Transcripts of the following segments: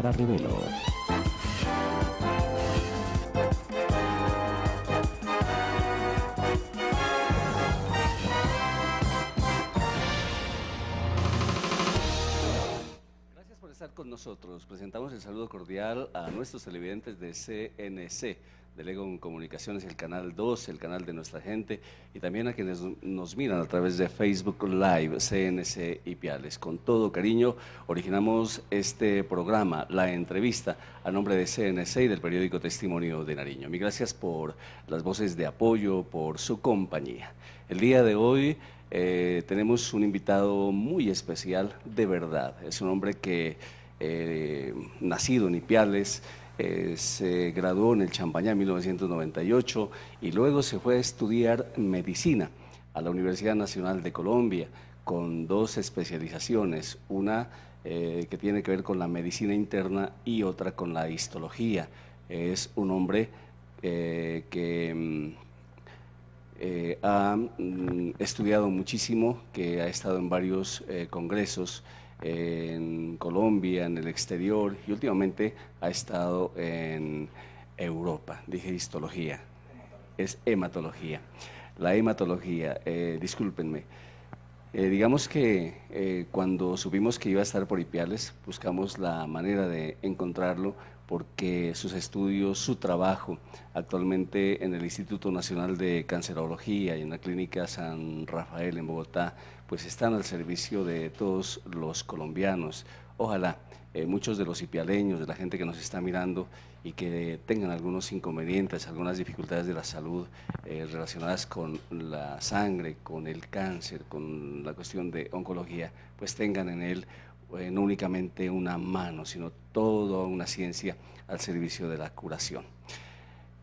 Bárbara Rivelo. Gracias por estar con nosotros. Presentamos el saludo cordial a nuestros televidentes de CNC, de Legon Comunicaciones, el canal 2, el canal de nuestra gente, y también a quienes nos miran a través de Facebook Live, CNC Ipiales. Con todo cariño, originamos este programa, La Entrevista, a nombre de CNC y del periódico Testimonio de Nariño. Mil gracias por las voces de apoyo, por su compañía. El día de hoy tenemos un invitado muy especial, de verdad. Es un hombre que, nacido en Ipiales, se graduó en el Champañá en 1998 y luego se fue a estudiar medicina a la Universidad Nacional de Colombia con dos especializaciones, una que tiene que ver con la medicina interna y otra con la histología. Es un hombre que ha estudiado muchísimo, que ha estado en varios congresos en Colombia, en el exterior, y últimamente ha estado en Europa. Dije histología, es hematología. La hematología, discúlpenme. Digamos que cuando supimos que iba a estar por Ipiales, buscamos la manera de encontrarlo porque sus estudios, su trabajo actualmente en el Instituto Nacional de Cancerología y en la Clínica San Rafael en Bogotá, pues están al servicio de todos los colombianos. Ojalá muchos de los ipialeños, de la gente que nos está mirando y que tengan algunos inconvenientes, algunas dificultades de la salud relacionadas con la sangre, con el cáncer, con la cuestión de oncología, pues tengan en él no únicamente una mano, sino toda una ciencia al servicio de la curación.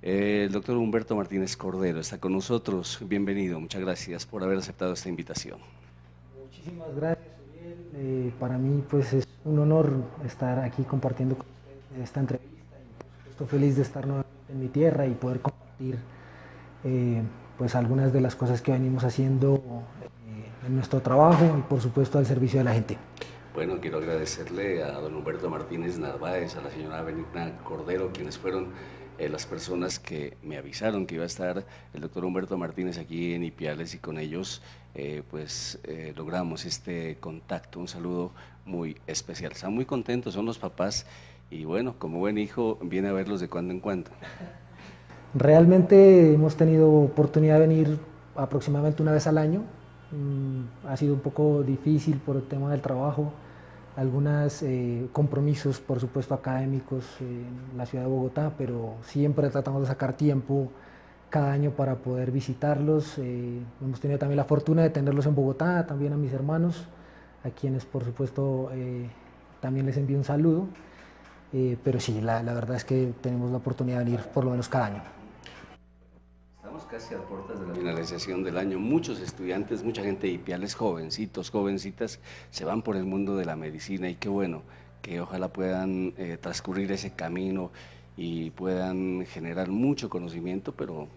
El doctor Humberto Martínez Cordero está con nosotros. Bienvenido, muchas gracias por haber aceptado esta invitación. Muchísimas gracias, Uriel. Para mí pues es un honor estar aquí compartiendo con ustedes esta entrevista y por supuesto feliz de estar nuevamente en mi tierra y poder compartir pues algunas de las cosas que venimos haciendo en nuestro trabajo y por supuesto al servicio de la gente. Bueno, quiero agradecerle a don Humberto Martínez Narváez, a la señora Benigna Cordero, quienes fueron las personas que me avisaron que iba a estar el doctor Humberto Martínez aquí en Ipiales, y con ellos logramos este contacto. Un saludo muy especial. Están muy contentos, son los papás, y bueno, como buen hijo viene a verlos de cuando en cuando. Realmente hemos tenido oportunidad de venir aproximadamente una vez al año. Ha sido un poco difícil por el tema del trabajo, algunos compromisos, por supuesto, académicos en la ciudad de Bogotá, pero siempre tratamos de sacar tiempo cada año para poder visitarlos. Hemos tenido también la fortuna de tenerlos en Bogotá, también a mis hermanos, a quienes, por supuesto, también les envío un saludo. Pero sí, la verdad es que tenemos la oportunidad de venir por lo menos cada año. Estamos casi a puertas de la finalización del año. Muchos estudiantes, mucha gente de Ipiales, jovencitos, jovencitas, se van por el mundo de la medicina, y qué bueno que ojalá puedan transcurrir ese camino y puedan generar mucho conocimiento, pero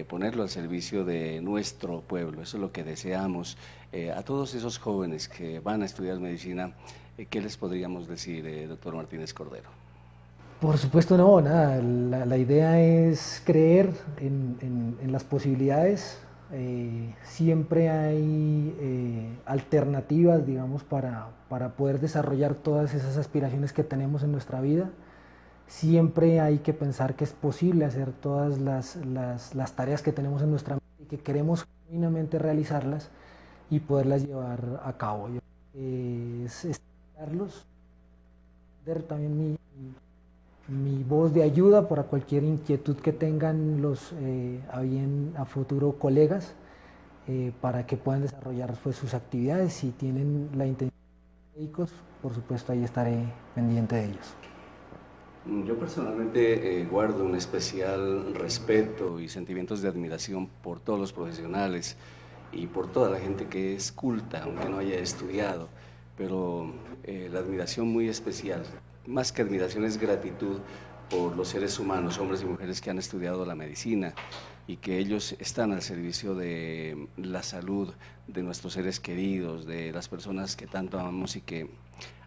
ponerlo al servicio de nuestro pueblo. Eso es lo que deseamos. A todos esos jóvenes que van a estudiar medicina, ¿qué les podríamos decir, doctor Martínez Cordero? Por supuesto, no, nada. La idea es creer en las posibilidades. Siempre hay alternativas, digamos, para poder desarrollar todas esas aspiraciones que tenemos en nuestra vida. Siempre hay que pensar que es posible hacer todas las tareas que tenemos en nuestra vida y que queremos genuinamente realizarlas y poderlas llevar a cabo. Es estimularlos, ver también mi voz de ayuda para cualquier inquietud que tengan los a futuro colegas, para que puedan desarrollar pues, sus actividades. Si tienen la intención de médicos, por supuesto ahí estaré pendiente de ellos. Yo personalmente guardo un especial respeto y sentimientos de admiración por todos los profesionales y por toda la gente que es culta, aunque no haya estudiado, pero la admiración muy especial, más que admiración es gratitud por los seres humanos, hombres y mujeres que han estudiado la medicina y que ellos están al servicio de la salud de nuestros seres queridos, de las personas que tanto amamos y que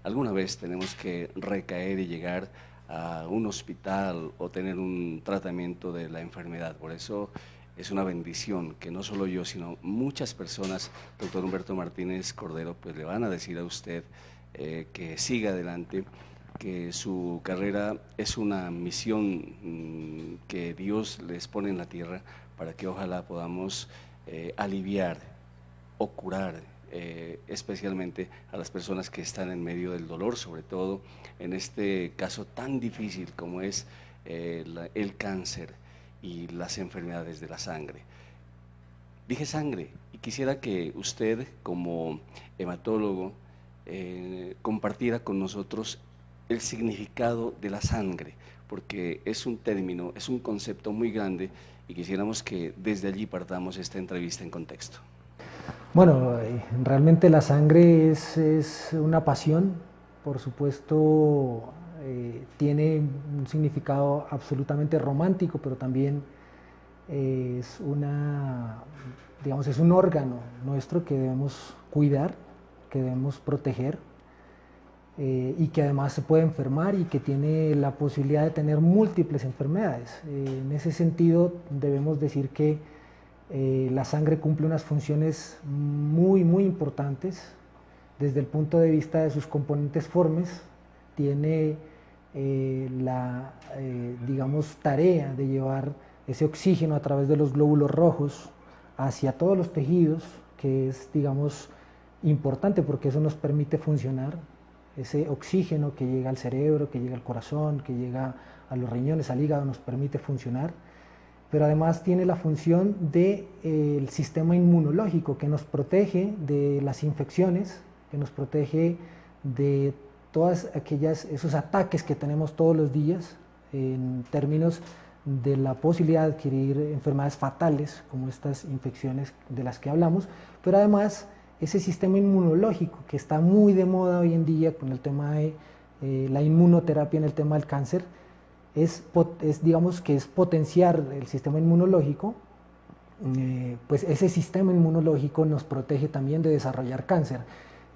alguna vez tenemos que recaer y llegar a un hospital o tener un tratamiento de la enfermedad. Por eso es una bendición que no solo yo, sino muchas personas, doctor Humberto Martínez Cordero, pues le van a decir a usted que siga adelante, que su carrera es una misión que Dios les pone en la tierra para que ojalá podamos aliviar o curar especialmente a las personas que están en medio del dolor, sobre todo en este caso tan difícil como es el cáncer y las enfermedades de la sangre. Dije sangre y quisiera que usted como hematólogo compartiera con nosotros el significado de la sangre, porque es un término, es un concepto muy grande y quisiéramos que desde allí partamos esta entrevista en contexto. Bueno, realmente la sangre es una pasión, por supuesto tiene un significado absolutamente romántico, pero también es digamos, es un órgano nuestro que debemos cuidar, que debemos proteger y que además se puede enfermar y que tiene la posibilidad de tener múltiples enfermedades. En ese sentido debemos decir que la sangre cumple unas funciones muy importantes desde el punto de vista de sus componentes formes. Tiene digamos, tarea de llevar ese oxígeno a través de los glóbulos rojos hacia todos los tejidos, que es, digamos, importante porque eso nos permite funcionar. Ese oxígeno que llega al cerebro, que llega al corazón, que llega a los riñones, al hígado, nos permite funcionar. Pero además tiene la función del sistema inmunológico, que nos protege de las infecciones, que nos protege de todos esos ataques que tenemos todos los días en términos de la posibilidad de adquirir enfermedades fatales como estas infecciones de las que hablamos, pero además ese sistema inmunológico que está muy de moda hoy en día con el tema de la inmunoterapia en el tema del cáncer, digamos que es potenciar el sistema inmunológico, pues ese sistema inmunológico nos protege también de desarrollar cáncer.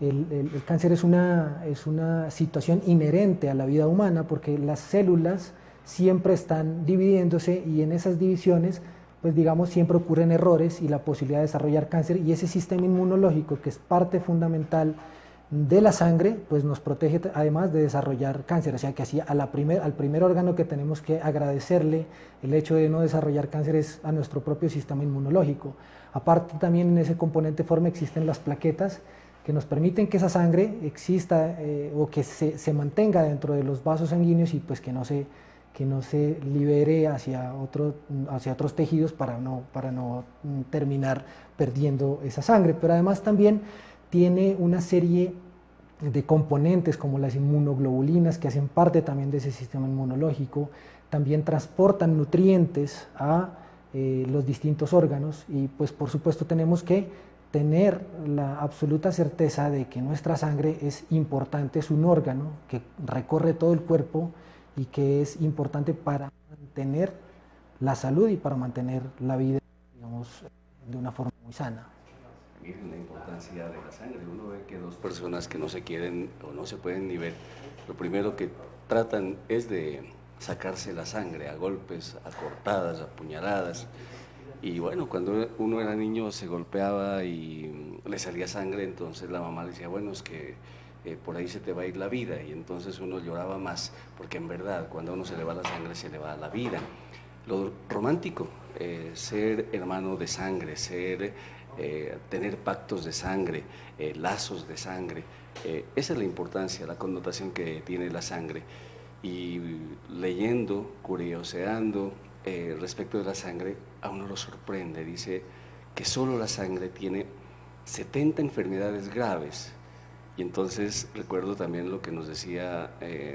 El cáncer es una situación inherente a la vida humana porque las células siempre están dividiéndose y en esas divisiones, pues digamos, siempre ocurren errores y la posibilidad de desarrollar cáncer, y ese sistema inmunológico, que es parte fundamental de la sangre, pues nos protege además de desarrollar cáncer. O sea que así al primer órgano que tenemos que agradecerle el hecho de no desarrollar cáncer es a nuestro propio sistema inmunológico. Aparte también en ese componente forma existen las plaquetas que nos permiten que esa sangre exista o que se mantenga dentro de los vasos sanguíneos y pues que no se libere hacia otros tejidos para no terminar perdiendo esa sangre. Pero además también tiene una serie de componentes como las inmunoglobulinas que hacen parte también de ese sistema inmunológico, también transportan nutrientes a los distintos órganos y pues por supuesto tenemos que tener la absoluta certeza de que nuestra sangre es importante, es un órgano que recorre todo el cuerpo y que es importante para mantener la salud y para mantener la vida, digamos, de una forma muy sana. Miren la importancia de la sangre. Uno ve que dos personas que no se quieren o no se pueden ni ver, lo primero que tratan es de sacarse la sangre a golpes, a cortadas, a puñaladas. Y bueno, cuando uno era niño se golpeaba y le salía sangre, entonces la mamá le decía, bueno, es que por ahí se te va a ir la vida, y entonces uno lloraba más, porque en verdad cuando a uno se le va la sangre se le va la vida. Lo romántico, ser hermano de sangre, tener pactos de sangre, lazos de sangre, esa es la importancia, la connotación que tiene la sangre. Y leyendo, curioseando respecto de la sangre, a uno lo sorprende, dice que solo la sangre tiene 70 enfermedades graves. Y entonces recuerdo también lo que nos decía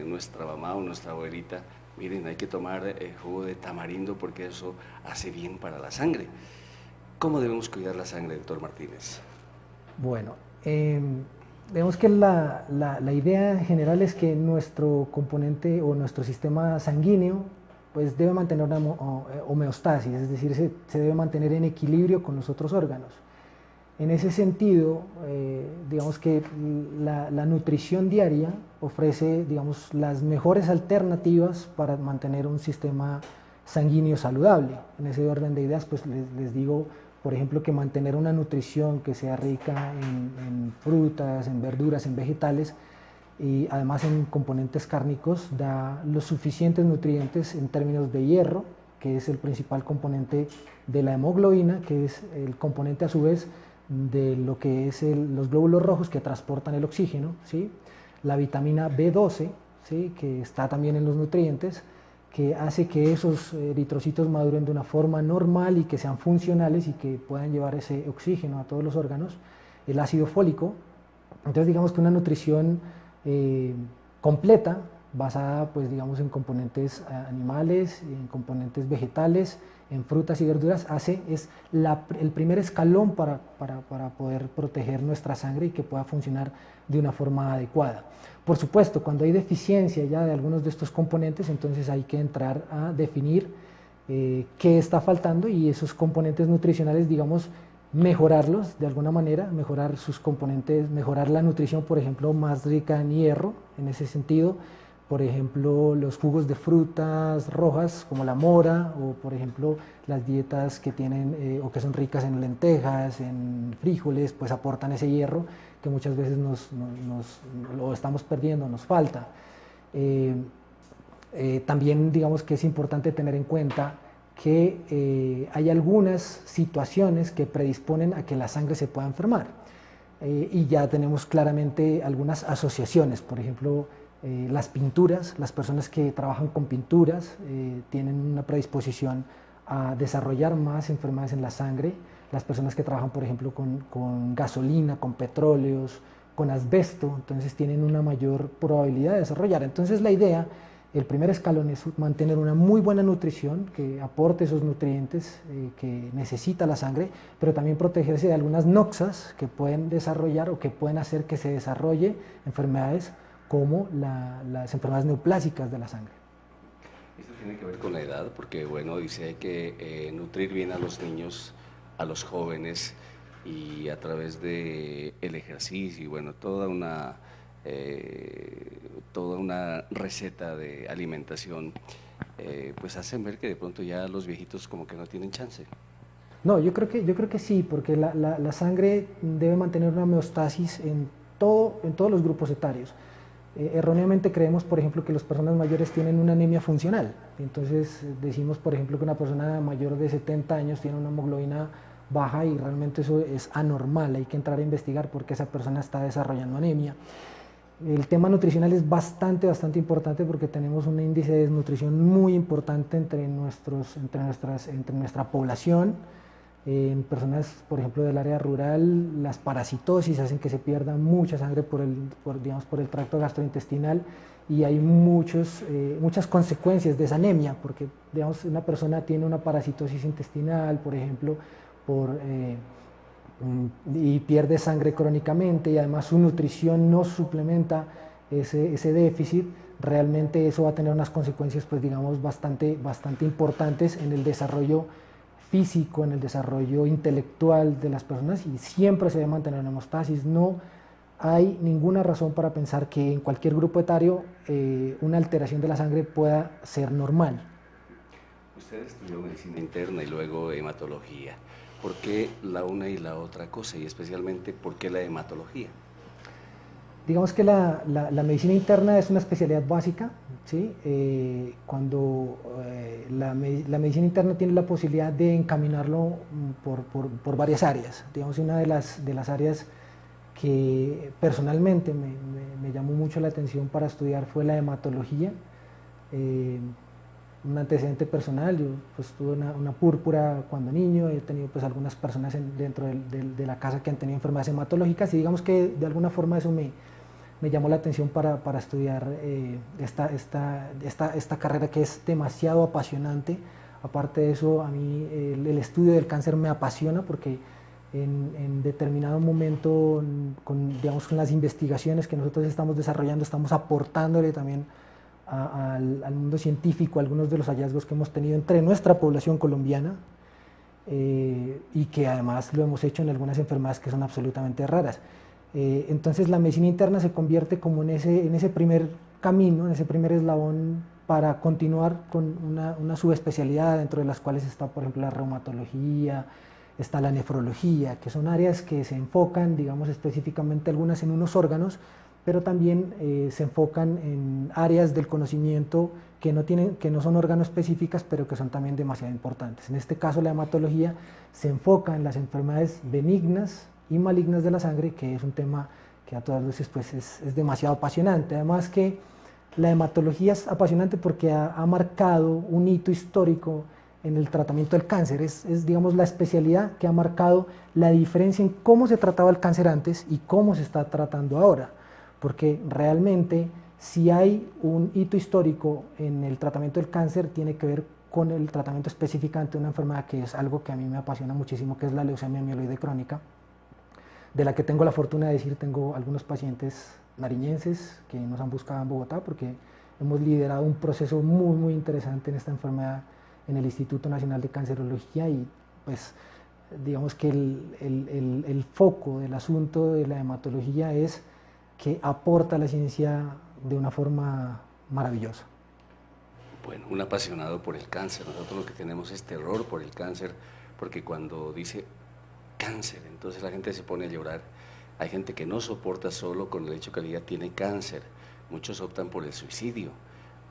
nuestra mamá o nuestra abuelita, miren, hay que tomar jugo de tamarindo porque eso hace bien para la sangre. ¿Cómo debemos cuidar la sangre, doctor Martínez? Bueno, vemos que la idea general es que nuestro componente o nuestro sistema sanguíneo pues debe mantener una homeostasis, es decir, se debe mantener en equilibrio con los otros órganos. En ese sentido, digamos que la nutrición diaria ofrece, digamos, las mejores alternativas para mantener un sistema sanguíneo saludable. En ese orden de ideas, pues les digo, por ejemplo, que mantener una nutrición que sea rica en frutas, en verduras, en vegetales, y además en componentes cárnicos, da los suficientes nutrientes en términos de hierro, que es el principal componente de la hemoglobina, que es el componente a su vez de lo que es los glóbulos rojos que transportan el oxígeno, ¿sí? La vitamina B12, ¿sí? Que está también en los nutrientes, que hace que esos eritrocitos maduren de una forma normal y que sean funcionales y que puedan llevar ese oxígeno a todos los órganos, el ácido fólico. Entonces digamos que una nutrición completa, basada pues digamos en componentes animales, en componentes vegetales, en frutas y verduras, es el primer escalón para poder proteger nuestra sangre y que pueda funcionar de una forma adecuada. Por supuesto, cuando hay deficiencia ya de algunos de estos componentes, entonces hay que entrar a definir qué está faltando y esos componentes nutricionales, digamos, mejorarlos de alguna manera, mejorar sus componentes, mejorar la nutrición, por ejemplo, más rica en hierro, en ese sentido, por ejemplo, los jugos de frutas rojas como la mora, o por ejemplo, las dietas que tienen o que son ricas en lentejas, en frijoles, pues aportan ese hierro que muchas veces lo estamos perdiendo, nos falta. También digamos que es importante tener en cuenta que hay algunas situaciones que predisponen a que la sangre se pueda enfermar. Y ya tenemos claramente algunas asociaciones, por ejemplo, las pinturas, las personas que trabajan con pinturas tienen una predisposición a desarrollar más enfermedades en la sangre, las personas que trabajan, por ejemplo, con gasolina, con petróleos, con asbesto, entonces tienen una mayor probabilidad de desarrollar. Entonces la idea, el primer escalón es mantener una muy buena nutrición que aporte esos nutrientes que necesita la sangre, pero también protegerse de algunas noxas que pueden desarrollar o que pueden hacer que se desarrolle enfermedades como las enfermedades neoplásicas de la sangre. Esto tiene que ver con la edad, porque bueno, dice hay que nutrir bien a los niños, a los jóvenes, y a través de el ejercicio y bueno, toda una receta de alimentación, pues hacen ver que de pronto ya los viejitos como que no tienen chance. No, yo creo que sí, porque la sangre debe mantener una homeostasis en todos los grupos etarios. Erróneamente creemos, por ejemplo, que las personas mayores tienen una anemia funcional. Entonces decimos, por ejemplo, que una persona mayor de 70 años tiene una hemoglobina baja y realmente eso es anormal. Hay que entrar a investigar por qué esa persona está desarrollando anemia. El tema nutricional es bastante importante porque tenemos un índice de desnutrición muy importante entre nuestra población. En personas, por ejemplo, del área rural, las parasitosis hacen que se pierda mucha sangre por el tracto gastrointestinal y hay muchas consecuencias de esa anemia, porque digamos, una persona tiene una parasitosis intestinal, por ejemplo, y pierde sangre crónicamente y además su nutrición no suplementa ese déficit, realmente eso va a tener unas consecuencias, pues digamos, bastante importantes en el desarrollo físico, en el desarrollo intelectual de las personas y siempre se debe mantener una hemostasis. No hay ninguna razón para pensar que en cualquier grupo etario una alteración de la sangre pueda ser normal. Usted estudió medicina interna y luego hematología. ¿Por qué la una y la otra cosa? Y especialmente, ¿por qué la hematología? Digamos que la medicina interna es una especialidad básica, ¿sí? Cuando la medicina interna tiene la posibilidad de encaminarlo por varias áreas. Digamos, una de las áreas que personalmente me llamó mucho la atención para estudiar fue la hematología. Un antecedente personal, yo pues tuve una púrpura cuando niño, he tenido pues algunas personas dentro de la casa que han tenido enfermedades hematológicas y digamos que de alguna forma eso me llamó la atención para estudiar esta carrera que es demasiado apasionante. Aparte de eso, a mí el estudio del cáncer me apasiona porque en determinado momento, digamos, con las investigaciones que nosotros estamos desarrollando, estamos aportándole también al mundo científico algunos de los hallazgos que hemos tenido entre nuestra población colombiana y que además lo hemos hecho en algunas enfermedades que son absolutamente raras. Entonces la medicina interna se convierte como en ese primer camino, en ese primer eslabón para continuar con una subespecialidad, dentro de las cuales está, por ejemplo, la reumatología, está la nefrología, que son áreas que se enfocan, digamos, específicamente algunas en unos órganos, pero también se enfocan en áreas del conocimiento que no son órganos específicas, pero que son también demasiado importantes. En este caso, la hematología se enfoca en las enfermedades benignas y malignas de la sangre, que es un tema que a todas luces pues, es demasiado apasionante. Además que la hematología es apasionante porque ha marcado un hito histórico en el tratamiento del cáncer. Es, digamos, la especialidad que ha marcado la diferencia en cómo se trataba el cáncer antes y cómo se está tratando ahora. Porque realmente, si hay un hito histórico en el tratamiento del cáncer, tiene que ver con el tratamiento específicamente de una enfermedad que es algo que a mí me apasiona muchísimo, que es la leucemia mieloide crónica, de la que tengo la fortuna de decir, tengo algunos pacientes nariñenses que nos han buscado en Bogotá, porque hemos liderado un proceso muy interesante en esta enfermedad en el Instituto Nacional de Cancerología, y pues digamos que el foco del asunto de la hematología es que aporta a la ciencia de una forma maravillosa. Bueno, un apasionado por el cáncer. Nosotros lo que tenemos es terror por el cáncer, porque cuando dice cáncer, entonces la gente se pone a llorar. Hay gente que no soporta solo con el hecho que ya tiene cáncer. Muchos optan por el suicidio.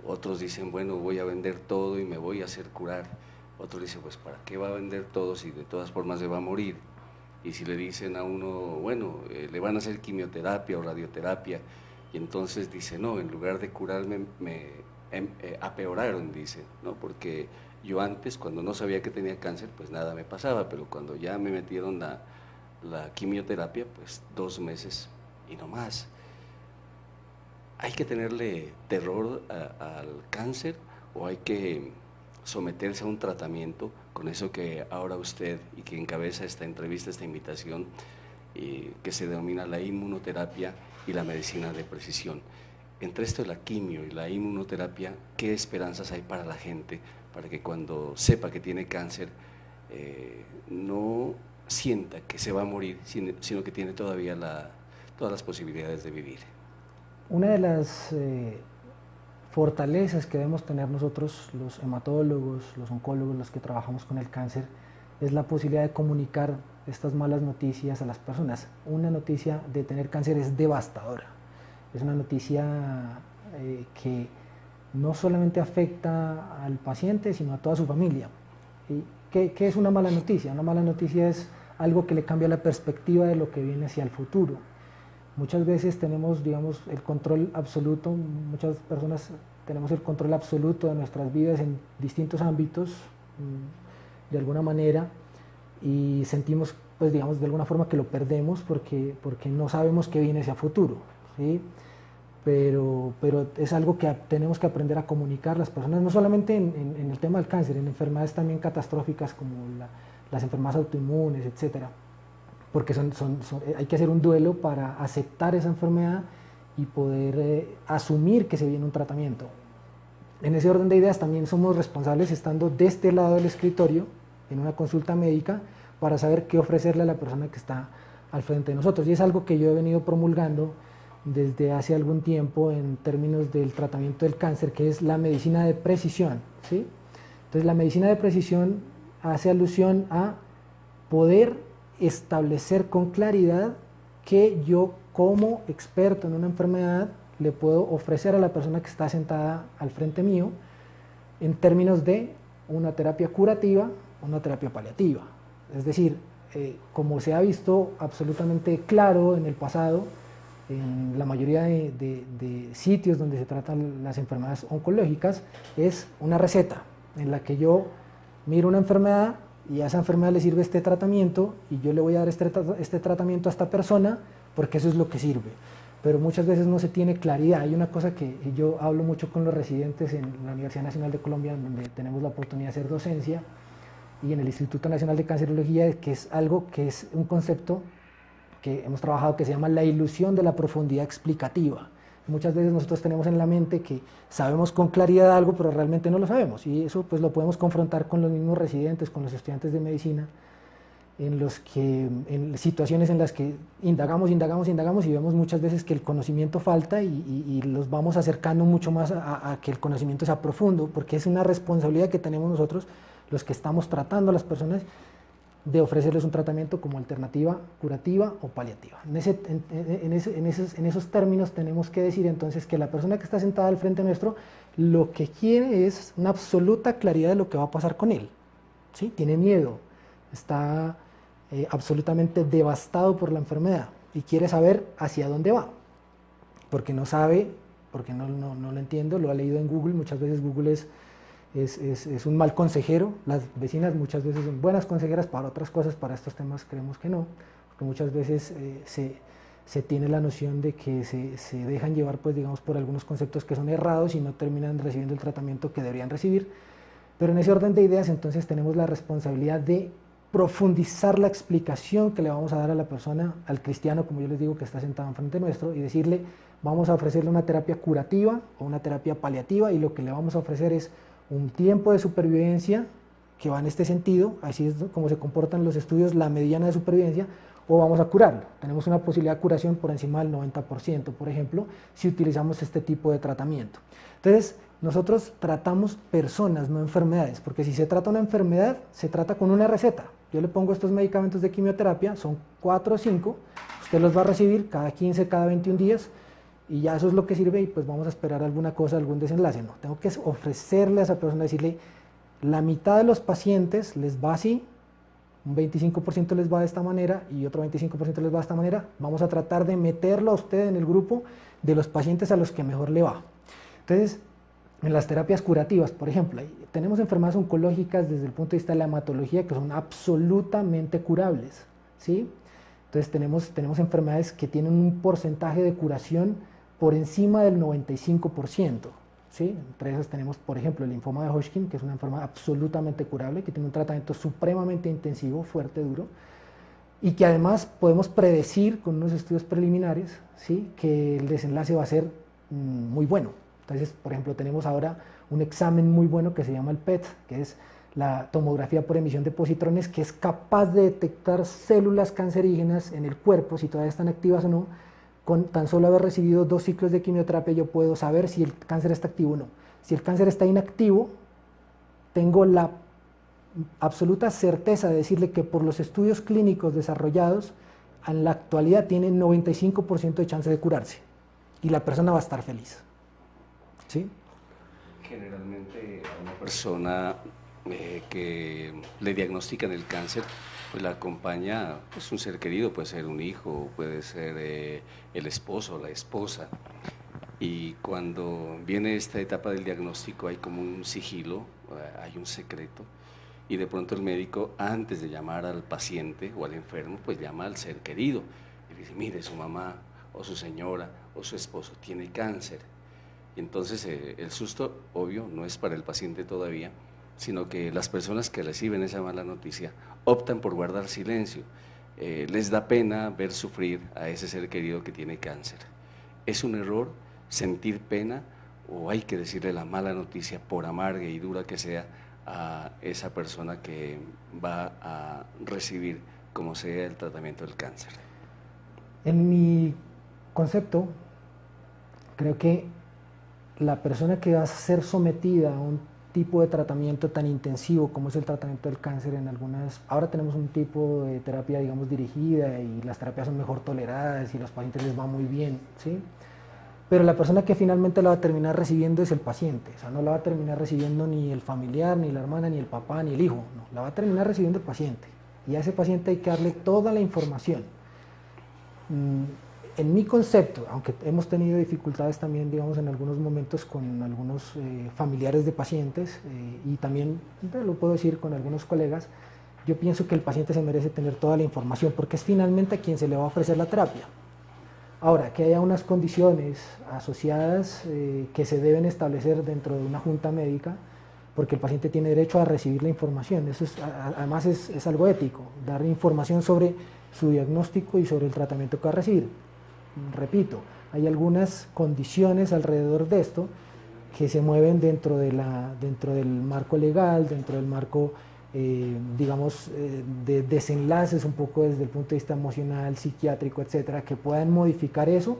Otros dicen, bueno, voy a vender todo y me voy a hacer curar. Otros dicen, pues, ¿para qué va a vender todo si de todas formas se va a morir? Y si le dicen a uno, bueno, le van a hacer quimioterapia o radioterapia, y entonces dice, no, en lugar de curarme, apeoraron, dice, ¿no? Porque yo antes, cuando no sabía que tenía cáncer, pues nada me pasaba, pero cuando ya me metieron la quimioterapia, pues 2 meses y no más. ¿Hay que tenerle terror al cáncer o hay que someterse a un tratamiento con eso que ahora usted y que encabeza esta entrevista, esta invitación, que se denomina la inmunoterapia y la medicina de precisión? Entre esto de la quimio y la inmunoterapia, ¿qué esperanzas hay para la gente para que cuando sepa que tiene cáncer no sienta que se va a morir, sino que tiene todavía todas las posibilidades de vivir? Una de las fortalezas que debemos tener nosotros, los hematólogos, los oncólogos, los que trabajamos con el cáncer, es la posibilidad de comunicar estas malas noticias a las personas. Una noticia de tener cáncer es devastadora. Es una noticia que no solamente afecta al paciente, sino a toda su familia. ¿Qué es una mala noticia? Una mala noticia es algo que le cambia la perspectiva de lo que viene hacia el futuro. Muchas veces tenemos, digamos, el control absoluto, muchas personas tenemos el control absoluto de nuestras vidas en distintos ámbitos, de alguna manera, y sentimos, pues digamos, de alguna forma que lo perdemos porque no sabemos qué viene hacia futuro, ¿sí? Pero es algo que tenemos que aprender a comunicar las personas, no solamente en el tema del cáncer, en enfermedades también catastróficas como las enfermedades autoinmunes, etcétera, porque hay que hacer un duelo para aceptar esa enfermedad y poder asumir que se viene un tratamiento. En ese orden de ideas también somos responsables, estando de este lado del escritorio, en una consulta médica, para saber qué ofrecerle a la persona que está al frente de nosotros. Y es algo que yo he venido promulgando desde hace algún tiempo en términos del tratamiento del cáncer, que es la medicina de precisión, ¿sí? Entonces la medicina de precisión hace alusión a poder establecer con claridad que yo como experto en una enfermedad le puedo ofrecer a la persona que está sentada al frente mío en términos de una terapia curativa, una terapia paliativa. Es decir, como se ha visto absolutamente claro en el pasado, en la mayoría de sitios donde se tratan las enfermedades oncológicas, es una receta en la que yo miro una enfermedad y a esa enfermedad le sirve este tratamiento y yo le voy a dar este tratamiento a esta persona porque eso es lo que sirve. Pero muchas veces no se tiene claridad. Hay una cosa que yo hablo mucho con los residentes en la Universidad Nacional de Colombia, donde tenemos la oportunidad de hacer docencia, y en el Instituto Nacional de Cancerología, que es algo que es un concepto que hemos trabajado que se llama la ilusión de la profundidad explicativa. Muchas veces nosotros tenemos en la mente que sabemos con claridad algo, pero realmente no lo sabemos, y eso pues lo podemos confrontar con los mismos residentes, con los estudiantes de medicina, en situaciones en las que indagamos y vemos muchas veces que el conocimiento falta y los vamos acercando mucho más a que el conocimiento sea profundo, porque es una responsabilidad que tenemos nosotros, los que estamos tratando a las personas, de ofrecerles un tratamiento como alternativa curativa o paliativa. En esos términos tenemos que decir entonces que la persona que está sentada al frente nuestro lo que quiere es una absoluta claridad de lo que va a pasar con él, ¿sí? Tiene miedo, está absolutamente devastado por la enfermedad y quiere saber hacia dónde va, porque no sabe, porque no lo entiendo, lo ha leído en Google, muchas veces Google es un mal consejero, las vecinas muchas veces son buenas consejeras para otras cosas, para estos temas creemos que no, porque muchas veces se tiene la noción de que se dejan llevar, pues digamos, por algunos conceptos que son errados y no terminan recibiendo el tratamiento que deberían recibir, pero en ese orden de ideas entonces tenemos la responsabilidad de profundizar la explicación que le vamos a dar a la persona, al cristiano, como yo les digo, que está sentado enfrente nuestro, y decirle, vamos a ofrecerle una terapia curativa o una terapia paliativa, y lo que le vamos a ofrecer es un tiempo de supervivencia que va en este sentido, así es como se comportan los estudios, la mediana de supervivencia, o vamos a curarlo. Tenemos una posibilidad de curación por encima del 90%, por ejemplo, si utilizamos este tipo de tratamiento. Entonces, nosotros tratamos personas, no enfermedades, porque si se trata una enfermedad, se trata con una receta. Yo le pongo estos medicamentos de quimioterapia, son 4 o 5, usted los va a recibir cada 15, cada 21 días, y ya eso es lo que sirve, y pues vamos a esperar alguna cosa, algún desenlace. No, tengo que ofrecerle a esa persona, decirle, la mitad de los pacientes les va así, un 25% les va de esta manera y otro 25% les va de esta manera. Vamos a tratar de meterlo a usted en el grupo de los pacientes a los que mejor le va. Entonces, en las terapias curativas, por ejemplo, tenemos enfermedades oncológicas desde el punto de vista de la hematología que son absolutamente curables, ¿sí? Entonces tenemos enfermedades que tienen un porcentaje de curación por encima del 95%, ¿sí? Entre esas tenemos, por ejemplo, el linfoma de Hodgkin, que es una enfermedad absolutamente curable, que tiene un tratamiento supremamente intensivo, fuerte, duro, y que además podemos predecir con unos estudios preliminares, ¿sí?, que el desenlace va a ser muy bueno. Entonces, por ejemplo, tenemos ahora un examen muy bueno que se llama el PET, que es la tomografía por emisión de positrones, que es capaz de detectar células cancerígenas en el cuerpo, si todavía están activas o no. Con tan solo haber recibido 2 ciclos de quimioterapia yo puedo saber si el cáncer está activo o no. Si el cáncer está inactivo, tengo la absoluta certeza de decirle que por los estudios clínicos desarrollados, en la actualidad tiene 95% de chance de curarse y la persona va a estar feliz. ¿Sí? Generalmente a una persona que le diagnostican el cáncer, pues la acompaña pues, un ser querido, puede ser un hijo, puede ser el esposo, la esposa. Y cuando viene esta etapa del diagnóstico hay como un sigilo, hay un secreto, y de pronto el médico, antes de llamar al paciente o al enfermo, pues llama al ser querido y dice, mire, su mamá o su señora o su esposo tiene cáncer. Y entonces el susto, obvio, no es para el paciente todavía, sino que las personas que reciben esa mala noticia optan por guardar silencio. Les da pena ver sufrir a ese ser querido que tiene cáncer. ¿Es un error sentir pena o hay que decirle la mala noticia, por amarga y dura que sea, a esa persona que va a recibir, como sea, el tratamiento del cáncer? En mi concepto, creo que la persona que va a ser sometida a un tipo de tratamiento tan intensivo como es el tratamiento del cáncer, ahora tenemos un tipo de terapia, digamos, dirigida, y las terapias son mejor toleradas y los pacientes les va muy bien, ¿sí? Pero la persona que finalmente la va a terminar recibiendo es el paciente, o sea, no la va a terminar recibiendo ni el familiar, ni la hermana, ni el papá, ni el hijo, no, la va a terminar recibiendo el paciente, y a ese paciente hay que darle toda la información. En mi concepto, aunque hemos tenido dificultades también, digamos, en algunos momentos con algunos familiares de pacientes, y también, lo puedo decir, con algunos colegas, yo pienso que el paciente se merece tener toda la información, porque es finalmente a quien se le va a ofrecer la terapia. Ahora, que haya unas condiciones asociadas que se deben establecer dentro de una junta médica, porque el paciente tiene derecho a recibir la información. Eso además es algo ético, dar información sobre su diagnóstico y sobre el tratamiento que va a recibir. Repito, hay algunas condiciones alrededor de esto que se mueven dentro del marco legal, dentro del marco, digamos, de desenlaces un poco desde el punto de vista emocional, psiquiátrico, etcétera, que puedan modificar eso.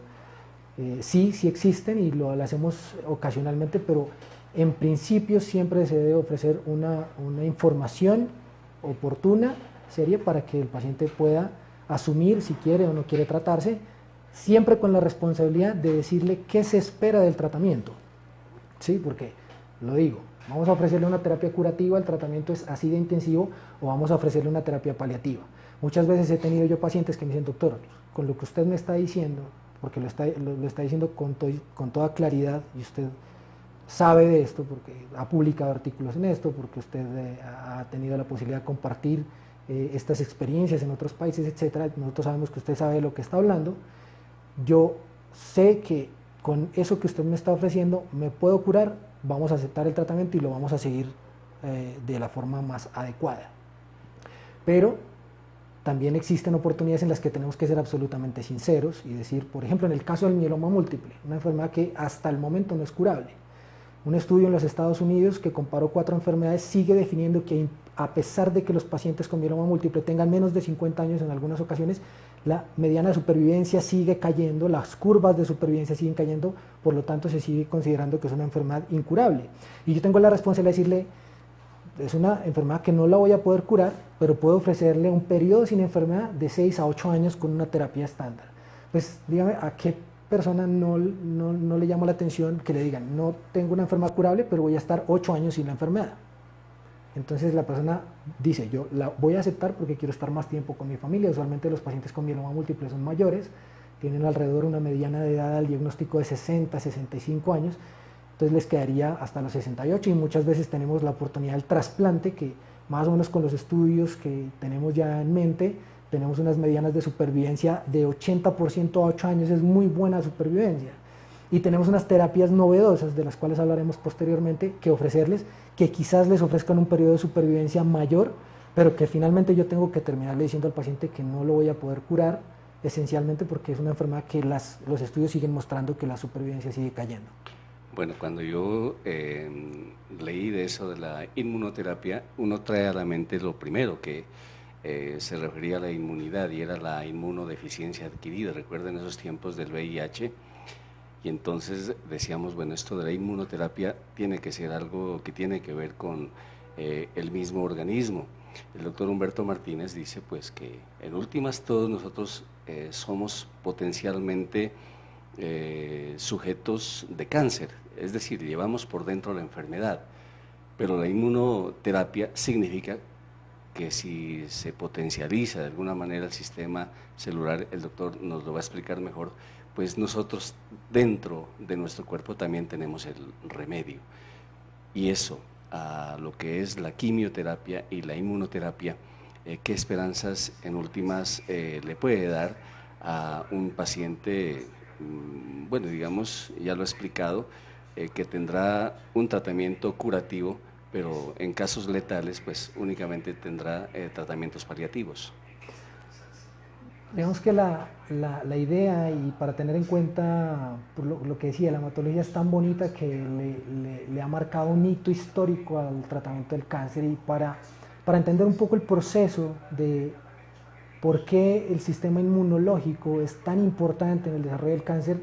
Sí existen y lo hacemos ocasionalmente, pero en principio siempre se debe ofrecer una información oportuna, seria, para que el paciente pueda asumir si quiere o no quiere tratarse, siempre con la responsabilidad de decirle qué se espera del tratamiento. Sí, porque, lo digo, vamos a ofrecerle una terapia curativa, el tratamiento es así de intensivo, o vamos a ofrecerle una terapia paliativa. Muchas veces he tenido yo pacientes que me dicen, doctor, con lo que usted me está diciendo, porque lo está diciendo con toda claridad, y usted sabe de esto, porque ha publicado artículos en esto, porque usted ha tenido la posibilidad de compartir estas experiencias en otros países, etcétera. Nosotros sabemos que usted sabe de lo que está hablando. Yo sé que con eso que usted me está ofreciendo me puedo curar, vamos a aceptar el tratamiento y lo vamos a seguir de la forma más adecuada. Pero también existen oportunidades en las que tenemos que ser absolutamente sinceros y decir, por ejemplo, en el caso del mieloma múltiple, una enfermedad que hasta el momento no es curable. Un estudio en los Estados Unidos que comparó 4 enfermedades sigue definiendo que a pesar de que los pacientes con mieloma múltiple tengan menos de 50 años en algunas ocasiones, la mediana de supervivencia sigue cayendo, las curvas de supervivencia siguen cayendo, por lo tanto se sigue considerando que es una enfermedad incurable. Y yo tengo la responsabilidad de decirle, es una enfermedad que no la voy a poder curar, pero puedo ofrecerle un periodo sin enfermedad de 6 a 8 años con una terapia estándar. Pues dígame, ¿a qué persona no le llama la atención que le digan, no tengo una enfermedad curable, pero voy a estar 8 años sin la enfermedad? Entonces la persona dice, yo la voy a aceptar porque quiero estar más tiempo con mi familia. Usualmente los pacientes con mieloma múltiple son mayores, tienen alrededor una mediana de edad al diagnóstico de 60, 65 años, entonces les quedaría hasta los 68, y muchas veces tenemos la oportunidad del trasplante, que más o menos con los estudios que tenemos ya en mente, tenemos unas medianas de supervivencia de 80% a 8 años, es muy buena supervivencia. Y tenemos unas terapias novedosas, de las cuales hablaremos posteriormente, que ofrecerles, que quizás les ofrezcan un periodo de supervivencia mayor, pero que finalmente yo tengo que terminarle diciendo al paciente que no lo voy a poder curar, esencialmente porque es una enfermedad que los estudios siguen mostrando que la supervivencia sigue cayendo. Bueno, cuando yo leí de eso de la inmunoterapia, uno trae a la mente lo primero que se refería a la inmunidad, y era la inmunodeficiencia adquirida. Recuerden esos tiempos del VIH, y entonces decíamos, bueno, esto de la inmunoterapia tiene que ser algo que tiene que ver con el mismo organismo. El doctor Humberto Martínez dice pues que en últimas todos nosotros somos potencialmente sujetos de cáncer, es decir, llevamos por dentro la enfermedad, pero la inmunoterapia significa que si se potencializa de alguna manera el sistema celular, el doctor nos lo va a explicar mejor, pues nosotros dentro de nuestro cuerpo también tenemos el remedio. Y eso, a lo que es la quimioterapia y la inmunoterapia, ¿qué esperanzas en últimas le puede dar a un paciente, bueno, digamos, ya lo he explicado, que tendrá un tratamiento curativo, pero en casos letales, pues únicamente tendrá tratamientos paliativos? Digamos que la idea, y para tener en cuenta por lo que decía, la hematología es tan bonita que le ha marcado un hito histórico al tratamiento del cáncer, y para entender un poco el proceso de por qué el sistema inmunológico es tan importante en el desarrollo del cáncer,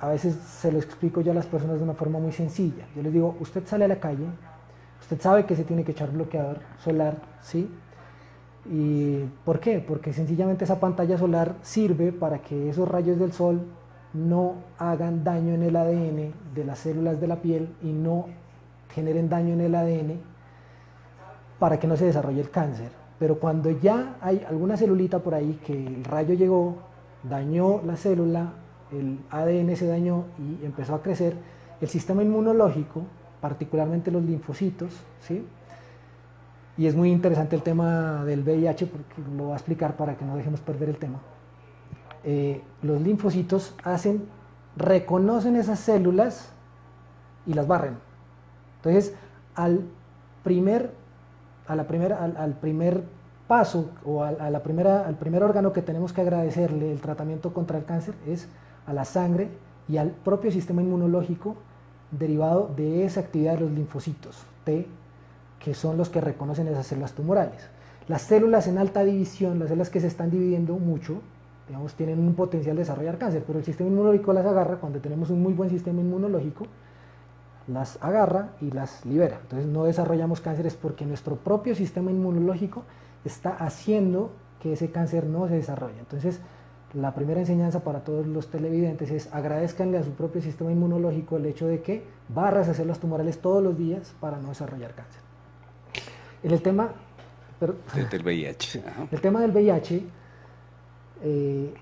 a veces se lo explico yo a las personas de una forma muy sencilla. Yo les digo, usted sale a la calle, usted sabe que se tiene que echar bloqueador solar, ¿sí? ¿Y por qué? Porque sencillamente esa pantalla solar sirve para que esos rayos del sol no hagan daño en el ADN de las células de la piel y no generen daño en el ADN para que no se desarrolle el cáncer. Pero cuando ya hay alguna celulita por ahí que el rayo llegó, dañó la célula, el ADN se dañó y empezó a crecer, el sistema inmunológico, particularmente los linfocitos, ¿sí? Y es muy interesante el tema del VIH, porque lo voy a explicar para que no dejemos perder el tema. Los linfocitos reconocen esas células y las barren. Entonces, al primer paso, o al primer órgano que tenemos que agradecerle el tratamiento contra el cáncer, es a la sangre y al propio sistema inmunológico derivado de esa actividad de los linfocitos T, que son los que reconocen esas células tumorales. Las células en alta división, las células que se están dividiendo mucho, digamos, tienen un potencial de desarrollar cáncer, pero el sistema inmunológico las agarra cuando tenemos un muy buen sistema inmunológico, las agarra y las libera. Entonces no desarrollamos cánceres porque nuestro propio sistema inmunológico está haciendo que ese cáncer no se desarrolle. Entonces la primera enseñanza para todos los televidentes es agradezcanle a su propio sistema inmunológico el hecho de que barra esas células tumorales todos los días para no desarrollar cáncer. En el tema del VIH. Ajá. El tema del VIH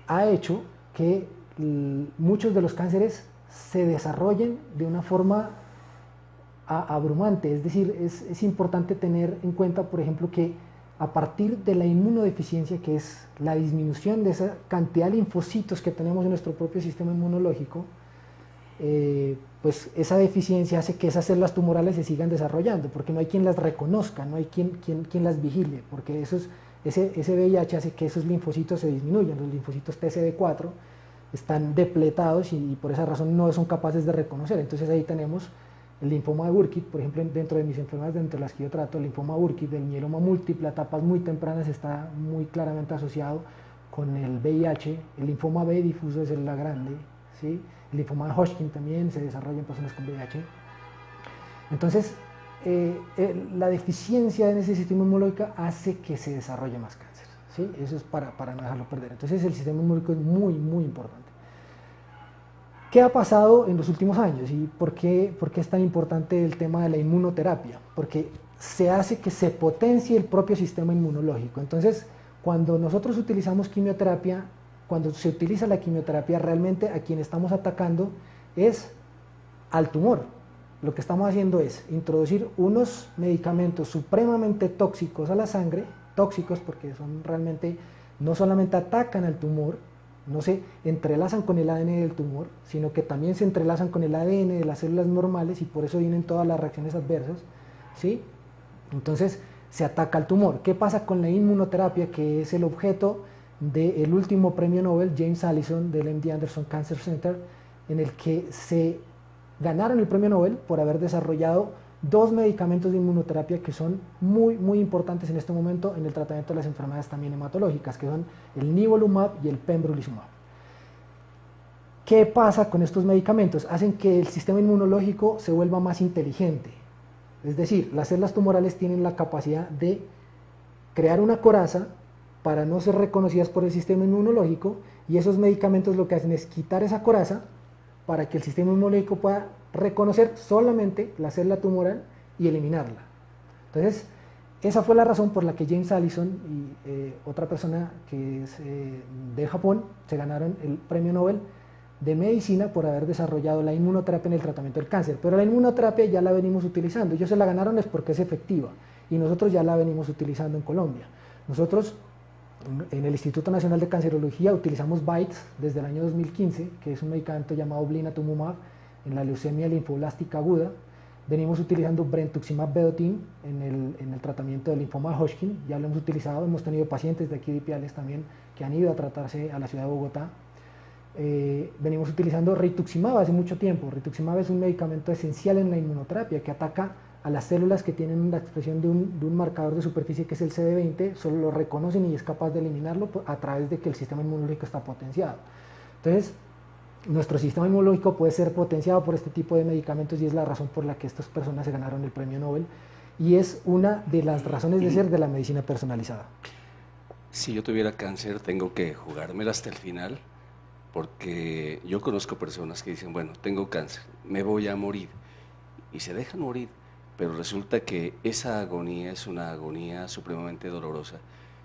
ha hecho que muchos de los cánceres se desarrollen de una forma abrumante, es decir, es importante tener en cuenta, por ejemplo, que a partir de la inmunodeficiencia, que es la disminución de esa cantidad de linfocitos que tenemos en nuestro propio sistema inmunológico, pues esa deficiencia hace que esas células tumorales se sigan desarrollando, porque no hay quien las reconozca, no hay quien las vigile, porque ese VIH hace que esos linfocitos se disminuyan, los linfocitos TCD4 están depletados y por esa razón no son capaces de reconocer. Entonces ahí tenemos el linfoma de Burkitt, por ejemplo, dentro de mis enfermedades, dentro de las que yo trato, el linfoma Burkitt, el mieloma múltiple a etapas muy tempranas está muy claramente asociado con el VIH, el linfoma B difuso de célula grande, ¿sí? El linfoma de Hodgkin también se desarrolla en personas con VIH. Entonces, la deficiencia en ese sistema inmunológico hace que se desarrolle más cáncer, ¿sí? Eso es para no dejarlo perder. Entonces, el sistema inmunológico es muy, muy importante. ¿Qué ha pasado en los últimos años y por qué es tan importante el tema de la inmunoterapia? Porque se hace que se potencie el propio sistema inmunológico. Entonces, cuando nosotros utilizamos quimioterapia, cuando se utiliza la quimioterapia, realmente a quien estamos atacando es al tumor. Lo que estamos haciendo es introducir unos medicamentos supremamente tóxicos a la sangre, tóxicos porque son realmente, no solamente atacan al tumor, no se entrelazan con el ADN del tumor, sino que también se entrelazan con el ADN de las células normales y por eso vienen todas las reacciones adversas, ¿sí? Entonces se ataca al tumor. ¿Qué pasa con la inmunoterapia, que es el objeto del último premio Nobel, James Allison, del MD Anderson Cancer Center, en el que se ganaron el premio Nobel por haber desarrollado dos medicamentos de inmunoterapia que son muy, muy importantes en este momento en el tratamiento de las enfermedades también hematológicas, que son el nivolumab y el pembrolizumab. ¿Qué pasa con estos medicamentos? Hacen que el sistema inmunológico se vuelva más inteligente. Es decir, las células tumorales tienen la capacidad de crear una coraza para no ser reconocidas por el sistema inmunológico, y esos medicamentos lo que hacen es quitar esa coraza para que el sistema inmunológico pueda reconocer solamente la célula tumoral y eliminarla. Entonces, esa fue la razón por la que James Allison y otra persona que es de Japón se ganaron el premio Nobel de Medicina por haber desarrollado la inmunoterapia en el tratamiento del cáncer. Pero la inmunoterapia ya la venimos utilizando. Ellos se la ganaron es porque es efectiva y nosotros ya la venimos utilizando en Colombia. Nosotros en el Instituto Nacional de Cancerología utilizamos BITES desde el año 2015, que es un medicamento llamado blinatumomab en la leucemia linfoblástica aguda. Venimos utilizando brentuximab vedotin en el tratamiento del linfoma de Hodgkin, ya lo hemos utilizado, hemos tenido pacientes de aquí de Ipiales también que han ido a tratarse a la ciudad de Bogotá. Venimos utilizando rituximab hace mucho tiempo. Rituximab es un medicamento esencial en la inmunoterapia que ataca a las células que tienen la expresión de un marcador de superficie que es el CD20, solo lo reconocen y es capaz de eliminarlo a través de que el sistema inmunológico está potenciado. Entonces, nuestro sistema inmunológico puede ser potenciado por este tipo de medicamentos y es la razón por la que estas personas se ganaron el premio Nobel y es una de las razones de ser de la medicina personalizada. Si yo tuviera cáncer, tengo que jugármela hasta el final, porque yo conozco personas que dicen, bueno, tengo cáncer, me voy a morir, y se dejan morir, pero resulta que esa agonía es una agonía supremamente dolorosa,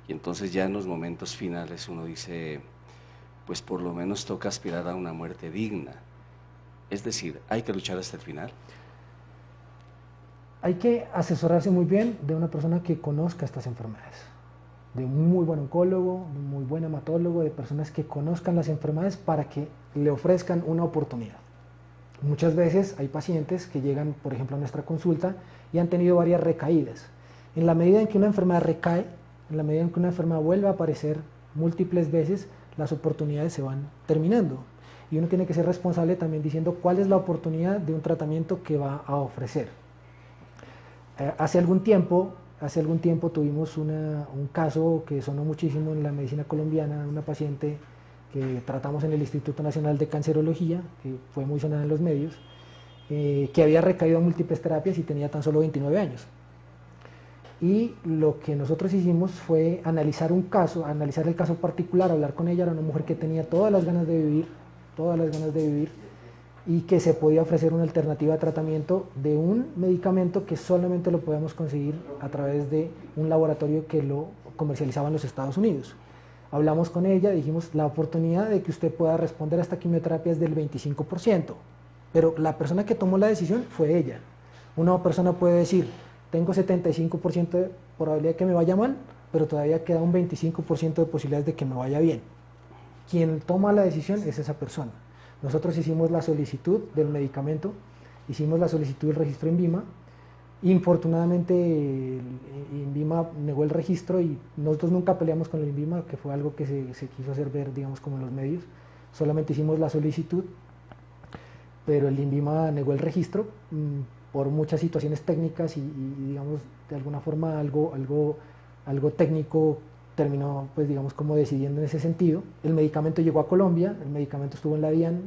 y entonces ya en los momentos finales uno dice, pues por lo menos toca aspirar a una muerte digna. Es decir, hay que luchar hasta el final. Hay que asesorarse muy bien de una persona que conozca estas enfermedades, de un muy buen oncólogo, de un muy buen hematólogo, de personas que conozcan las enfermedades para que le ofrezcan una oportunidad. Muchas veces hay pacientes que llegan, por ejemplo, a nuestra consulta y han tenido varias recaídas. En la medida en que una enfermedad recae, en la medida en que una enfermedad vuelve a aparecer múltiples veces, las oportunidades se van terminando. y uno tiene que ser responsable también diciendo cuál es la oportunidad de un tratamiento que va a ofrecer. Hace algún tiempo tuvimos un caso que sonó muchísimo en la medicina colombiana, una paciente que tratamos en el Instituto Nacional de Cancerología, que fue muy sonada en los medios, que había recaído en múltiples terapias y tenía tan solo 29 años. Y lo que nosotros hicimos fue analizar el caso particular, hablar con ella. Era una mujer que tenía todas las ganas de vivir, y que se podía ofrecer una alternativa de tratamiento de un medicamento que solamente lo podemos conseguir a través de un laboratorio que lo comercializaba en los Estados Unidos. Hablamos con ella, dijimos, la oportunidad de que usted pueda responder a esta quimioterapia es del 25%, pero la persona que tomó la decisión fue ella. Una persona puede decir, tengo 75% de probabilidad de que me vaya mal, pero todavía queda un 25% de posibilidades de que me vaya bien. Quien toma la decisión es esa persona. Nosotros hicimos la solicitud del medicamento, hicimos la solicitud del registro INVIMA. Infortunadamente INVIMA negó el registro y nosotros nunca peleamos con el INVIMA, que fue algo que se quiso hacer ver, digamos, como en los medios. Solamente hicimos la solicitud, pero el INVIMA negó el registro por muchas situaciones técnicas y digamos, de alguna forma algo técnico terminó, pues digamos, como decidiendo en ese sentido. El medicamento llegó a Colombia, el medicamento estuvo en la DIAN,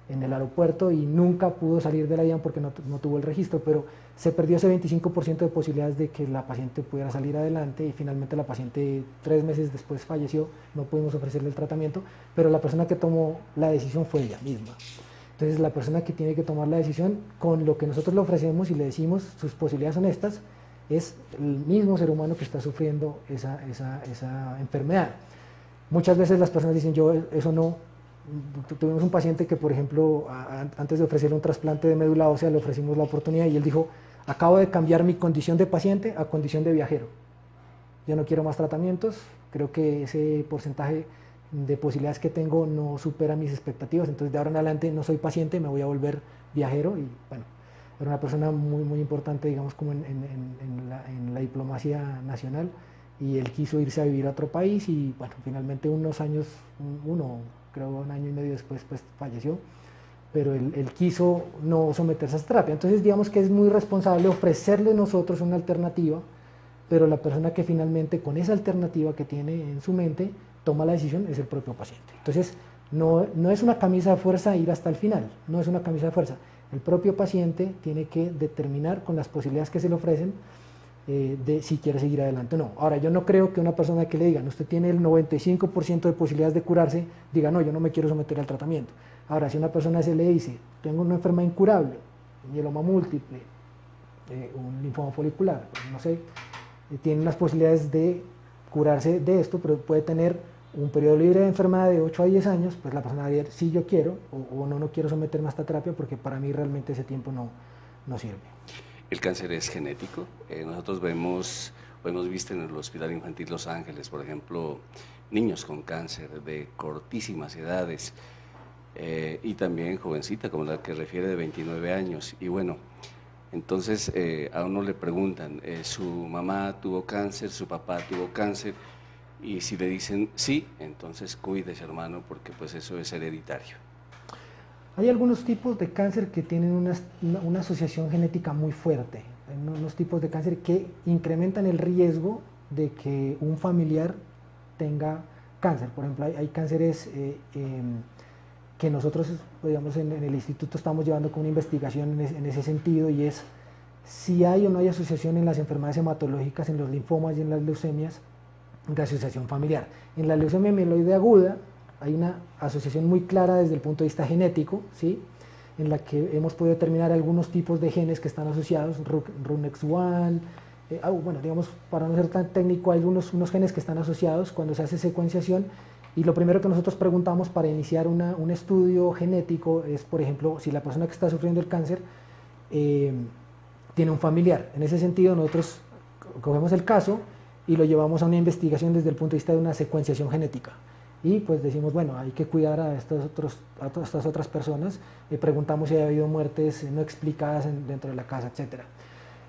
en el aeropuerto, y nunca pudo salir de la DIAN porque no tuvo el registro, pero se perdió ese 25% de posibilidades de que la paciente pudiera salir adelante, y finalmente la paciente 3 meses después falleció. No pudimos ofrecerle el tratamiento, pero la persona que tomó la decisión fue ella misma. Entonces la persona que tiene que tomar la decisión, con lo que nosotros le ofrecemos y le decimos sus posibilidades son estas, es el mismo ser humano que está sufriendo esa enfermedad. Muchas veces las personas dicen, yo eso no. Tuvimos un paciente que, por ejemplo, antes de ofrecerle un trasplante de médula ósea, le ofrecimos la oportunidad y él dijo, acabo de cambiar mi condición de paciente a condición de viajero. Yo no quiero más tratamientos, creo que ese porcentaje de posibilidades que tengo no supera mis expectativas, entonces de ahora en adelante no soy paciente, me voy a volver viajero. Y bueno, era una persona muy importante, digamos, como en la diplomacia nacional, y él quiso irse a vivir a otro país y bueno, finalmente unos años, creo un año y medio después, pues falleció, pero él quiso no someterse a esa terapia. Entonces digamos que es muy responsable ofrecerle nosotros una alternativa, pero la persona que finalmente con esa alternativa que tiene en su mente toma la decisión es el propio paciente. Entonces no es una camisa de fuerza ir hasta el final, no es una camisa de fuerza. El propio paciente tiene que determinar con las posibilidades que se le ofrecen de si quiere seguir adelante o no. Ahora, yo no creo que una persona que le digan, usted tiene el 95% de posibilidades de curarse, diga, no, yo no me quiero someter al tratamiento. Ahora, si una persona se le dice, tengo una enfermedad incurable, mieloma múltiple, un linfoma folicular, pues, no sé, tiene unas posibilidades de curarse de esto, pero puede tener un periodo libre de enfermedad de 8 a 10 años, pues la persona diría, sí, yo quiero, o no quiero someterme a esta terapia porque para mí realmente ese tiempo no sirve. ¿El cáncer es genético? Nosotros hemos visto en el Hospital Infantil Los Ángeles, por ejemplo, niños con cáncer de cortísimas edades, y también jovencita, como la que refiere, de 29 años. Y bueno, entonces a uno le preguntan, su mamá tuvo cáncer, su papá tuvo cáncer, y si le dicen sí, entonces cuídese, hermano, porque pues eso es hereditario. Hay algunos tipos de cáncer que tienen una asociación genética muy fuerte. Hay unos tipos de cáncer que incrementan el riesgo de que un familiar tenga cáncer. Por ejemplo, hay cánceres que nosotros, digamos, en el instituto estamos llevando con una investigación en ese sentido, y es si hay o no hay asociación en las enfermedades hematológicas, en los linfomas y en las leucemias, de asociación familiar. En la leucemia mieloide aguda hay una asociación muy clara desde el punto de vista genético, ¿sí?, en la que hemos podido determinar algunos tipos de genes que están asociados, RUNX1, bueno, digamos, para no ser tan técnico, hay unos genes que están asociados cuando se hace secuenciación, y lo primero que nosotros preguntamos para iniciar un estudio genético es, por ejemplo, si la persona que está sufriendo el cáncer tiene un familiar. En ese sentido, nosotros cogemos el caso y lo llevamos a una investigación desde el punto de vista de una secuenciación genética. Y pues decimos, bueno, hay que cuidar a estas otras personas, preguntamos si ha habido muertes no explicadas dentro de la casa, etc.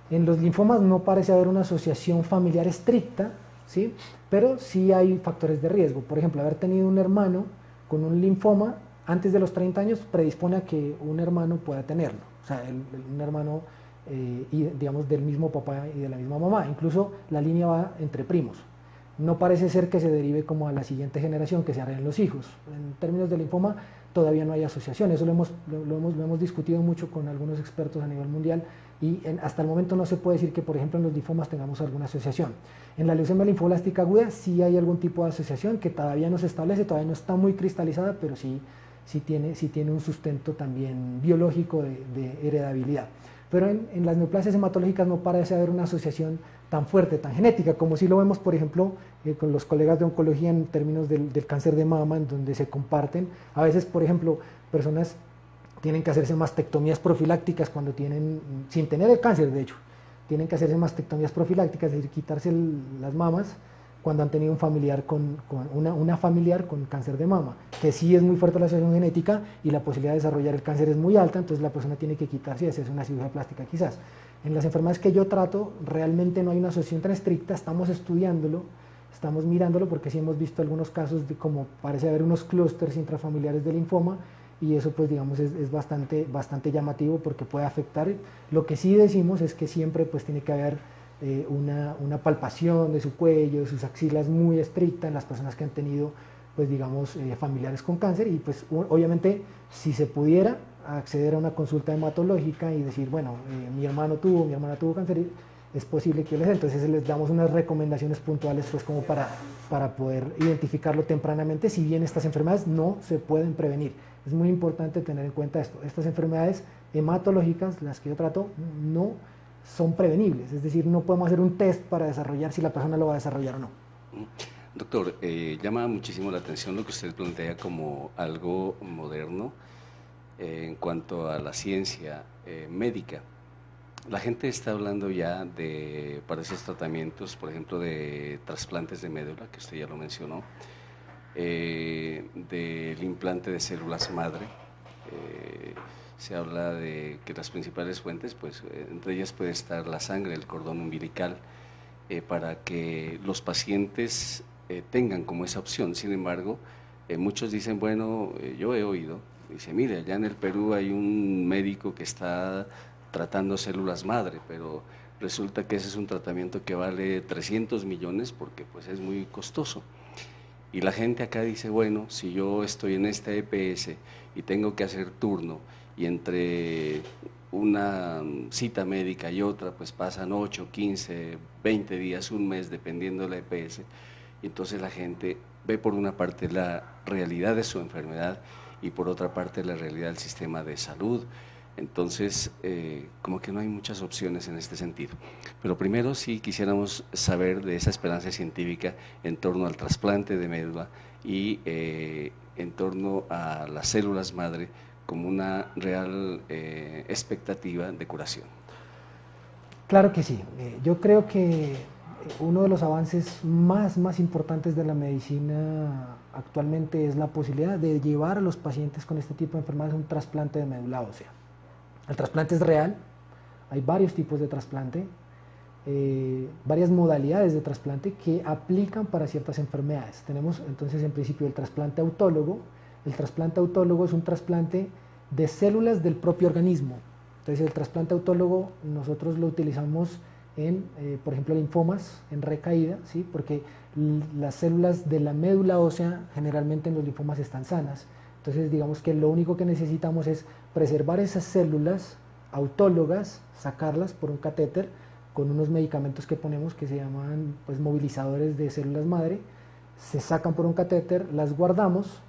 En los linfomas no parece haber una asociación familiar estricta, ¿sí?, pero sí hay factores de riesgo. Por ejemplo, haber tenido un hermano con un linfoma antes de los 30 años predispone a que un hermano pueda tenerlo, o sea, un hermano digamos del mismo papá y de la misma mamá, incluso la línea va entre primos. No parece ser que se derive como a la siguiente generación, que se harán los hijos. En términos de linfoma todavía no hay asociación, eso lo hemos discutido mucho con algunos expertos a nivel mundial y hasta el momento no se puede decir que, por ejemplo, en los linfomas tengamos alguna asociación. En la leucemia linfoblástica aguda sí hay algún tipo de asociación que todavía no se establece, todavía no está muy cristalizada, pero sí tiene un sustento también biológico de heredabilidad. Pero en las neoplasias hematológicas no parece haber una asociación tan fuerte, tan genética, como si lo vemos, por ejemplo, con los colegas de oncología en términos del cáncer de mama, en donde se comparten. A veces, por ejemplo, personas tienen que hacerse mastectomías profilácticas cuando tienen, sin tener el cáncer, de hecho, tienen que hacerse mastectomías profilácticas, es decir, quitarse las mamas cuando han tenido un familiar una familiar con cáncer de mama, que sí es muy fuerte la asociación genética y la posibilidad de desarrollar el cáncer es muy alta, entonces la persona tiene que quitarse y hacerse una cirugía plástica quizás. En las enfermedades que yo trato realmente no hay una asociación tan estricta, estamos estudiándolo, estamos mirándolo porque sí hemos visto algunos casos de como parece haber unos clústeres intrafamiliares de linfoma y eso pues digamos es bastante llamativo porque puede afectar. Lo que sí decimos es que siempre pues tiene que haber una palpación de su cuello, de sus axilas muy estricta en las personas que han tenido pues digamos familiares con cáncer y pues obviamente si se pudiera acceder a una consulta hematológica y decir bueno mi hermana tuvo cáncer, es posible que les dé, entonces les damos unas recomendaciones puntuales pues como para poder identificarlo tempranamente, si bien estas enfermedades no se pueden prevenir. Es muy importante tener en cuenta esto, estas enfermedades hematológicas, las que yo trato, no son prevenibles, es decir, no podemos hacer un test para desarrollar si la persona lo va a desarrollar o no. Doctor, llama muchísimo la atención lo que usted plantea como algo moderno en cuanto a la ciencia médica. La gente está hablando ya para esos tratamientos, por ejemplo, de trasplantes de médula, que usted ya lo mencionó, del implante de células madre. Se habla de que las principales fuentes, pues entre ellas puede estar la sangre, el cordón umbilical, para que los pacientes tengan como esa opción. Sin embargo, muchos dicen, bueno, yo he oído, dice, mire, allá en el Perú hay un médico que está tratando células madre, pero resulta que ese es un tratamiento que vale 300 millones porque pues es muy costoso. Y la gente acá dice, bueno, si yo estoy en esta EPS y tengo que hacer turno y entre una cita médica y otra, pues pasan 8, 15, 20 días, un mes, dependiendo de la EPS, y entonces la gente ve por una parte la realidad de su enfermedad y por otra parte la realidad del sistema de salud. Entonces, como que no hay muchas opciones en este sentido. Pero primero sí quisiéramos saber de esa esperanza científica en torno al trasplante de médula y en torno a las células madre como una real expectativa de curación. Claro que sí. Yo creo que uno de los avances más importantes de la medicina actualmente es la posibilidad de llevar a los pacientes con este tipo de enfermedades a un trasplante de médula ósea. El trasplante es real, hay varios tipos de trasplante, varias modalidades de trasplante que aplican para ciertas enfermedades. Tenemos entonces en principio el trasplante autólogo. El trasplante autólogo es un trasplante de células del propio organismo. Entonces el trasplante autólogo nosotros lo utilizamos en, por ejemplo, linfomas en recaída, ¿sí? Porque las células de la médula ósea generalmente en los linfomas están sanas. Entonces digamos que lo único que necesitamos es preservar esas células autólogas, sacarlas por un catéter con unos medicamentos que ponemos que se llaman pues, movilizadores de células madre, se sacan por un catéter, las guardamos,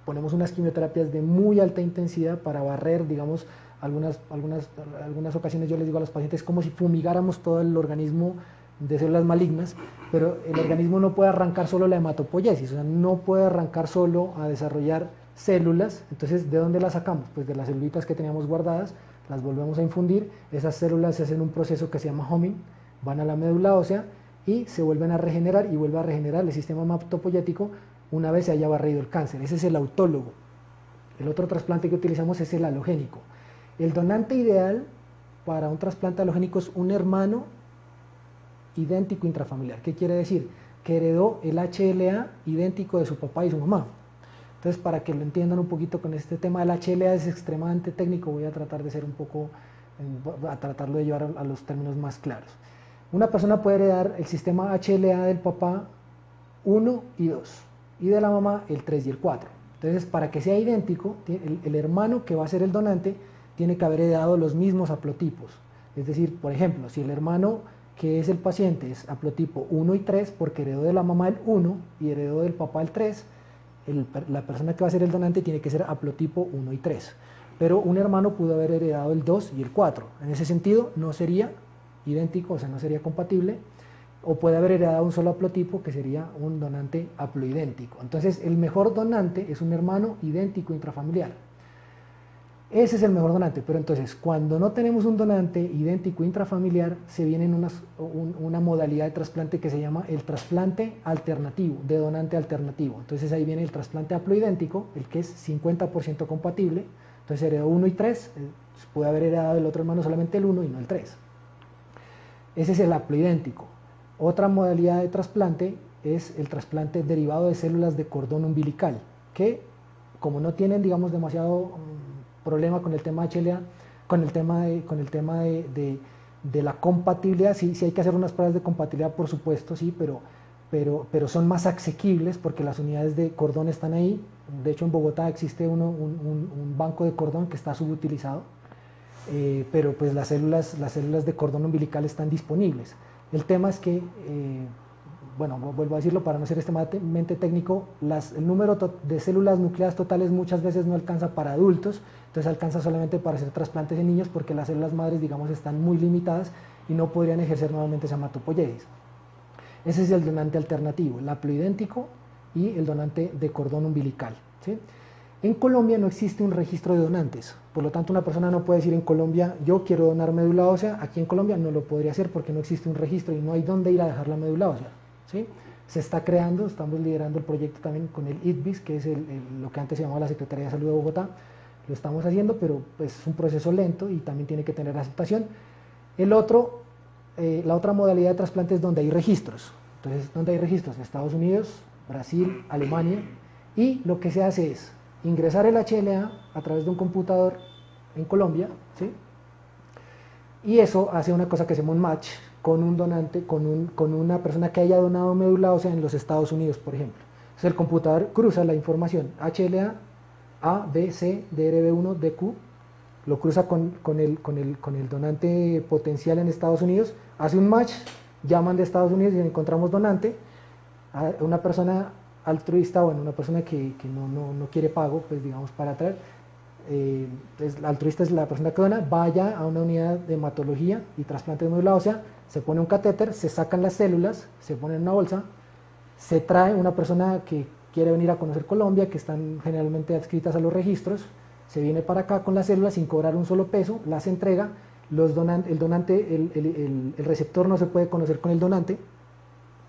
ponemos unas quimioterapias de muy alta intensidad para barrer, digamos, algunas ocasiones yo les digo a los pacientes como si fumigáramos todo el organismo de células malignas, pero el organismo no puede arrancar solo la hematopoiesis, o sea, no puede arrancar solo a desarrollar células. Entonces, ¿de dónde las sacamos? Pues de las celulitas que teníamos guardadas, las volvemos a infundir, esas células se hacen un proceso que se llama homing, van a la médula ósea y se vuelven a regenerar y vuelve a regenerar el sistema hematopoyético una vez se haya barrido el cáncer. Ese es el autólogo. El otro trasplante que utilizamos es el halogénico. El donante ideal para un trasplante halogénico es un hermano idéntico intrafamiliar. ¿Qué quiere decir? Que heredó el HLA idéntico de su papá y su mamá. Entonces, para que lo entiendan un poquito con este tema del HLA es extremadamente técnico, voy a tratar de ser un poco, a tratarlo de llevar a los términos más claros. Una persona puede heredar el sistema HLA del papá 1 y 2, y de la mamá el 3 y el 4. Entonces, para que sea idéntico, el hermano que va a ser el donante tiene que haber heredado los mismos haplotipos. Es decir, por ejemplo, si el hermano que es el paciente es haplotipo 1 y 3, porque heredó de la mamá el 1 y heredó del papá el 3, la persona que va a ser el donante tiene que ser haplotipo 1 y 3. Pero un hermano pudo haber heredado el 2 y el 4. En ese sentido, no sería idéntico, o sea, no sería compatible, o puede haber heredado un solo haplotipo, que sería un donante haploidéntico. Entonces, el mejor donante es un hermano idéntico intrafamiliar. Ese es el mejor donante, pero entonces, cuando no tenemos un donante idéntico intrafamiliar, se viene en una modalidad de trasplante que se llama el trasplante alternativo, de donante alternativo. Entonces, ahí viene el trasplante haploidéntico, el que es 50% compatible. Entonces, heredó 1 y 3, puede haber heredado del otro hermano solamente el 1 y no el 3. Ese es el haploidéntico. Otra modalidad de trasplante es el trasplante derivado de células de cordón umbilical, que como no tienen, digamos, demasiado problema con el tema HLA, con el tema de la compatibilidad, sí hay que hacer unas pruebas de compatibilidad, por supuesto, sí, pero son más asequibles porque las unidades de cordón están ahí. De hecho, en Bogotá existe un banco de cordón que está subutilizado, pero pues las células de cordón umbilical están disponibles. El tema es que, bueno, vuelvo a decirlo para no ser extremadamente técnico, el número de células nucleadas totales muchas veces no alcanza para adultos, entonces alcanza solamente para hacer trasplantes en niños porque las células madres, digamos, están muy limitadas y no podrían ejercer nuevamente esa hematopoiesis. Ese es el donante alternativo, el haploidéntico y el donante de cordón umbilical, ¿sí? En Colombia no existe un registro de donantes, por lo tanto una persona no puede decir en Colombia, yo quiero donar médula ósea, aquí en Colombia no lo podría hacer porque no existe un registro y no hay dónde ir a dejar la médula ósea, ¿sí? Se está creando, estamos liderando el proyecto también con el ITBIS, que es lo que antes se llamaba la Secretaría de Salud de Bogotá, lo estamos haciendo, pero pues, es un proceso lento y también tiene que tener aceptación. La otra modalidad de trasplante es donde hay registros, entonces, ¿dónde hay registros? En Estados Unidos, Brasil, Alemania, y lo que se hace es ingresar el HLA a través de un computador en Colombia, ¿sí? Y eso hace una cosa que se llama un match con un donante, con una persona que haya donado médula ósea en los Estados Unidos, por ejemplo. Entonces el computador cruza la información HLA, A, B, C, DRB1, DQ, lo cruza con el donante potencial en Estados Unidos, hace un match, llaman de Estados Unidos y encontramos donante, a una persona altruista, bueno, una persona que no quiere pago, pues digamos para traer, altruista es la persona que dona, vaya a una unidad de hematología y trasplante de médula ósea, se pone un catéter, se sacan las células, se pone en una bolsa, se trae una persona que quiere venir a conocer Colombia, que están generalmente adscritas a los registros, se viene para acá con las células sin cobrar un solo peso, las entrega, el receptor no se puede conocer con el donante,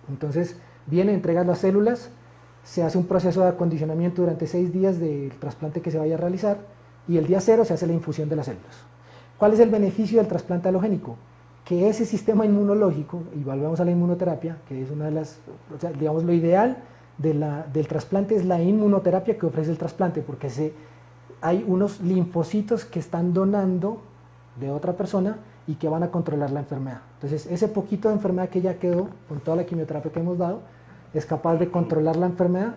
entonces viene, entrega las células, se hace un proceso de acondicionamiento durante 6 días del trasplante que se vaya a realizar y el día 0 se hace la infusión de las células. ¿Cuál es el beneficio del trasplante halogénico? Que ese sistema inmunológico, y volvemos a la inmunoterapia, que es una de las, o sea, digamos, lo ideal del trasplante es la inmunoterapia que ofrece el trasplante, porque hay unos linfocitos que están donando de otra persona y que van a controlar la enfermedad. Entonces, ese poquito de enfermedad que ya quedó con toda la quimioterapia que hemos dado, es capaz de controlar la enfermedad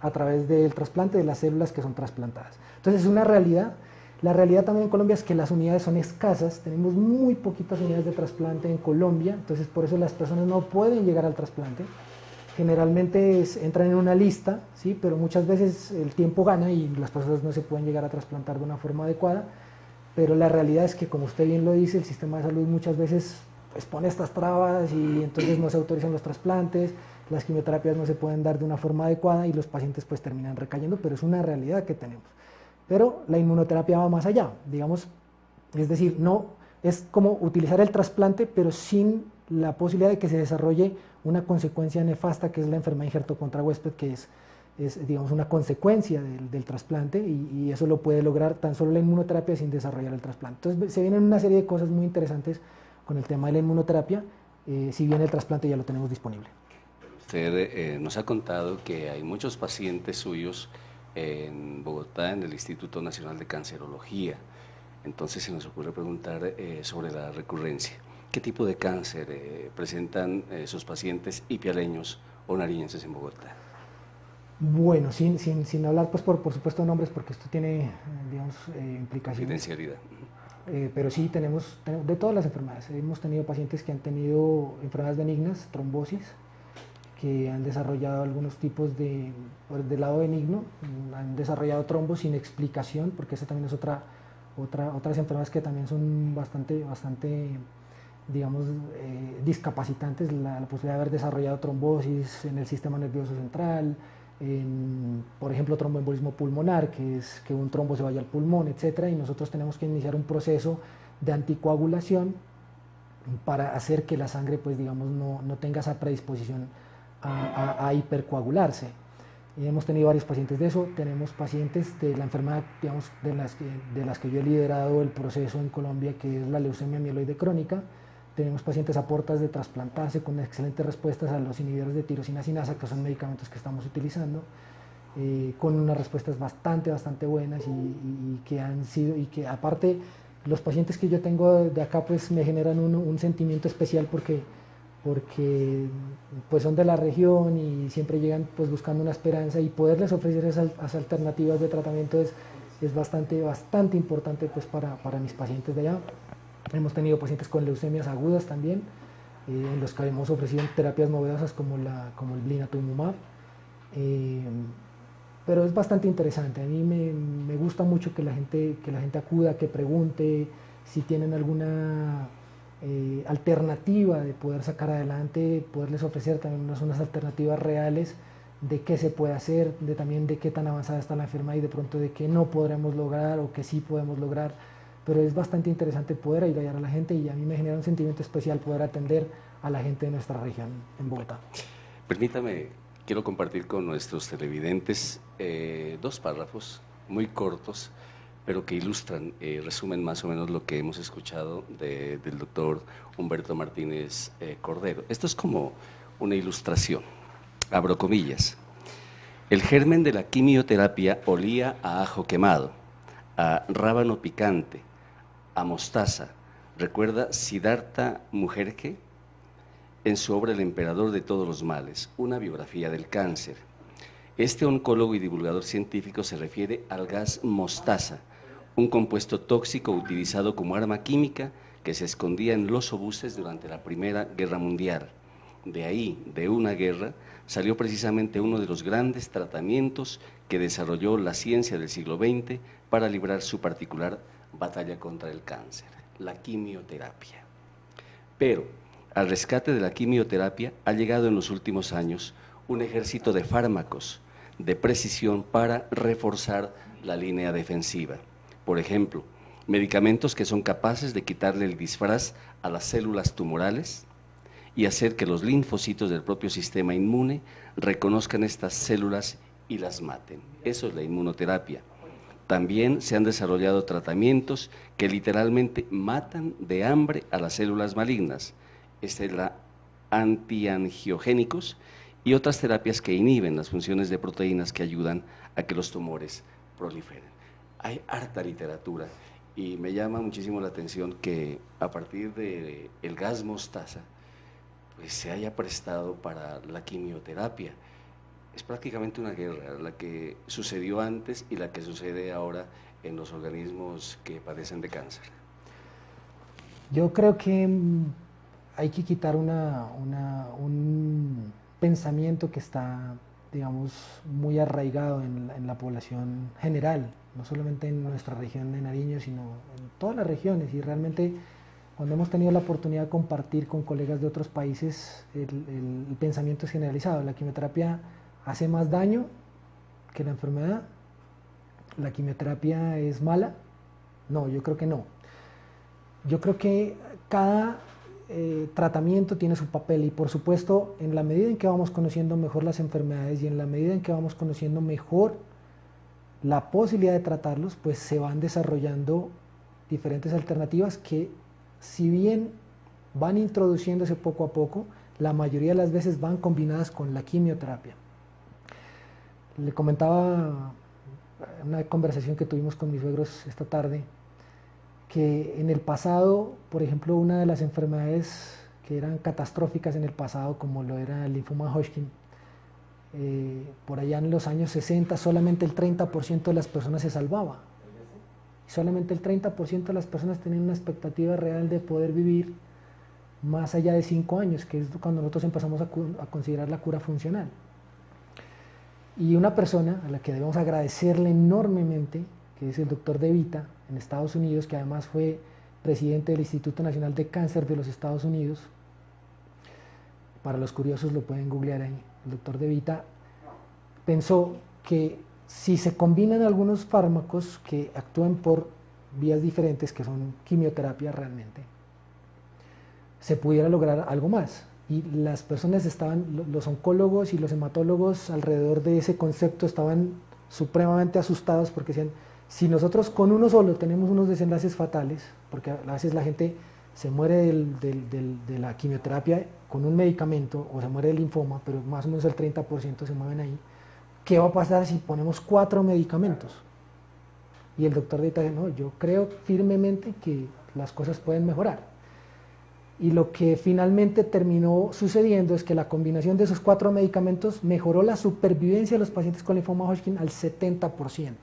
a través del trasplante de las células que son trasplantadas. Entonces, es una realidad. La realidad también en Colombia es que las unidades son escasas, tenemos muy poquitas unidades de trasplante en Colombia, entonces por eso las personas no pueden llegar al trasplante. Generalmente entran en una lista, ¿sí? Pero muchas veces el tiempo gana y las personas no se pueden llegar a trasplantar de una forma adecuada, pero la realidad es que, como usted bien lo dice, el sistema de salud muchas veces pues, pone estas trabas y entonces no se autorizan los trasplantes, las quimioterapias no se pueden dar de una forma adecuada y los pacientes pues terminan recayendo, pero es una realidad que tenemos. Pero la inmunoterapia va más allá, digamos, es decir, no es como utilizar el trasplante, pero sin la posibilidad de que se desarrolle una consecuencia nefasta, que es la enfermedad injerto contra huésped, que es digamos, una consecuencia del trasplante, y eso lo puede lograr tan solo la inmunoterapia sin desarrollar el trasplante. Entonces se vienen una serie de cosas muy interesantes con el tema de la inmunoterapia, si bien el trasplante ya lo tenemos disponible. Usted nos ha contado que hay muchos pacientes suyos en Bogotá, en el Instituto Nacional de Cancerología. Entonces se nos ocurre preguntar sobre la recurrencia. ¿Qué tipo de cáncer presentan sus pacientes ipialeños o nariñenses en Bogotá? Bueno, sin hablar pues por supuesto de nombres, porque esto tiene, digamos, implicaciones. Confidencialidad. Pero sí tenemos de todas las enfermedades. Hemos tenido pacientes que han tenido enfermedades benignas, trombosis, que han desarrollado algunos tipos del lado benigno, han desarrollado trombos sin explicación, porque esa también es otras enfermedades que también son bastante digamos, discapacitantes, la posibilidad de haber desarrollado trombosis en el sistema nervioso central, por ejemplo, tromboembolismo pulmonar, que es que un trombo se vaya al pulmón, etcétera, y nosotros tenemos que iniciar un proceso de anticoagulación para hacer que la sangre, pues digamos, no tenga esa predisposición a hipercoagularse. Y hemos tenido varios pacientes de eso, tenemos pacientes de la enfermedad, digamos, de las que yo he liderado el proceso en Colombia, que es la leucemia mieloide crónica. Tenemos pacientes a puertas de trasplantarse con excelentes respuestas a los inhibidores de tirosina sinasa, que son medicamentos que estamos utilizando, con unas respuestas bastante buenas y que han sido, y que aparte los pacientes que yo tengo de acá pues me generan un sentimiento especial porque pues son de la región y siempre llegan pues buscando una esperanza, y poderles ofrecer esas alternativas de tratamiento es bastante importante pues para mis pacientes de allá. Hemos tenido pacientes con leucemias agudas también, en los que hemos ofrecido terapias novedosas como el blinatumomab. Pero es bastante interesante. A mí me gusta mucho que la gente acuda, que pregunte si tienen alguna alternativa de poder sacar adelante, poderles ofrecer también unas alternativas reales de qué se puede hacer, también de qué tan avanzada está la enfermedad y de pronto de qué no podremos lograr o que sí podemos lograr. Pero es bastante interesante poder ayudar a la gente, y a mí me genera un sentimiento especial poder atender a la gente de nuestra región en Bogotá. Permítame, quiero compartir con nuestros televidentes dos párrafos muy cortos, pero que ilustran, resumen más o menos lo que hemos escuchado del doctor Humberto Martínez Cordero. Esto es como una ilustración, abro comillas. El germen de la quimioterapia olía a ajo quemado, a rábano picante, a mostaza. ¿Recuerda Siddhartha Mukherjee en su obra El emperador de todos los males, una biografía del cáncer? Este oncólogo y divulgador científico se refiere al gas mostaza, un compuesto tóxico utilizado como arma química que se escondía en los obuses durante la Primera Guerra Mundial. De ahí, de una guerra, salió precisamente uno de los grandes tratamientos que desarrolló la ciencia del siglo XX para librar su particular batalla contra el cáncer, la quimioterapia. Pero al rescate de la quimioterapia ha llegado en los últimos años un ejército de fármacos de precisión para reforzar la línea defensiva. Por ejemplo, medicamentos que son capaces de quitarle el disfraz a las células tumorales y hacer que los linfocitos del propio sistema inmune reconozcan estas células y las maten. Eso es la inmunoterapia. También se han desarrollado tratamientos que literalmente matan de hambre a las células malignas. Esta es la antiangiogénicos y otras terapias que inhiben las funciones de proteínas que ayudan a que los tumores proliferen. Hay harta literatura y me llama muchísimo la atención que a partir del gas mostaza pues se haya prestado para la quimioterapia. Es prácticamente una guerra la que sucedió antes y la que sucede ahora en los organismos que padecen de cáncer. Yo creo que hay que quitar un pensamiento que está, digamos, muy arraigado en la población general, no solamente en nuestra región de Nariño, sino en todas las regiones. Y realmente, cuando hemos tenido la oportunidad de compartir con colegas de otros países, el pensamiento es generalizado. La quimioterapia hace más daño que la enfermedad. ¿La quimioterapia es mala? No, yo creo que no. Yo creo que cada tratamiento tiene su papel, y por supuesto, en la medida en que vamos conociendo mejor las enfermedades y en la medida en que vamos conociendo mejor la posibilidad de tratarlos, pues se van desarrollando diferentes alternativas que, si bien van introduciéndose poco a poco, la mayoría de las veces van combinadas con la quimioterapia. Le comentaba una conversación que tuvimos con mis suegros esta tarde, que en el pasado, por ejemplo, una de las enfermedades que eran catastróficas en el pasado, como lo era el linfoma Hodgkin, por allá en los años 60 solamente el 30% de las personas se salvaba. Solamente el 30% de las personas tenían una expectativa real de poder vivir más allá de 5 años, que es cuando nosotros empezamos a considerar la cura funcional. Y una persona a la que debemos agradecerle enormemente, que es el doctor De Vita, en Estados Unidos, que además fue presidente del Instituto Nacional de Cáncer de los Estados Unidos. Para los curiosos lo pueden googlear ahí. El doctor De Vita pensó que si se combinan algunos fármacos que actúan por vías diferentes, que son quimioterapia realmente, se pudiera lograr algo más. Y las personas estaban, los oncólogos y los hematólogos alrededor de ese concepto estaban supremamente asustados porque decían, si nosotros con uno solo tenemos unos desenlaces fatales, porque a veces la gente se muere de la quimioterapia con un medicamento o se muere del linfoma, pero más o menos el 30% se mueven ahí, ¿qué va a pasar si ponemos 4 medicamentos? Y el doctor dice, no, yo creo firmemente que las cosas pueden mejorar. Y lo que finalmente terminó sucediendo es que la combinación de esos 4 medicamentos mejoró la supervivencia de los pacientes con linfoma Hodgkin al 70%.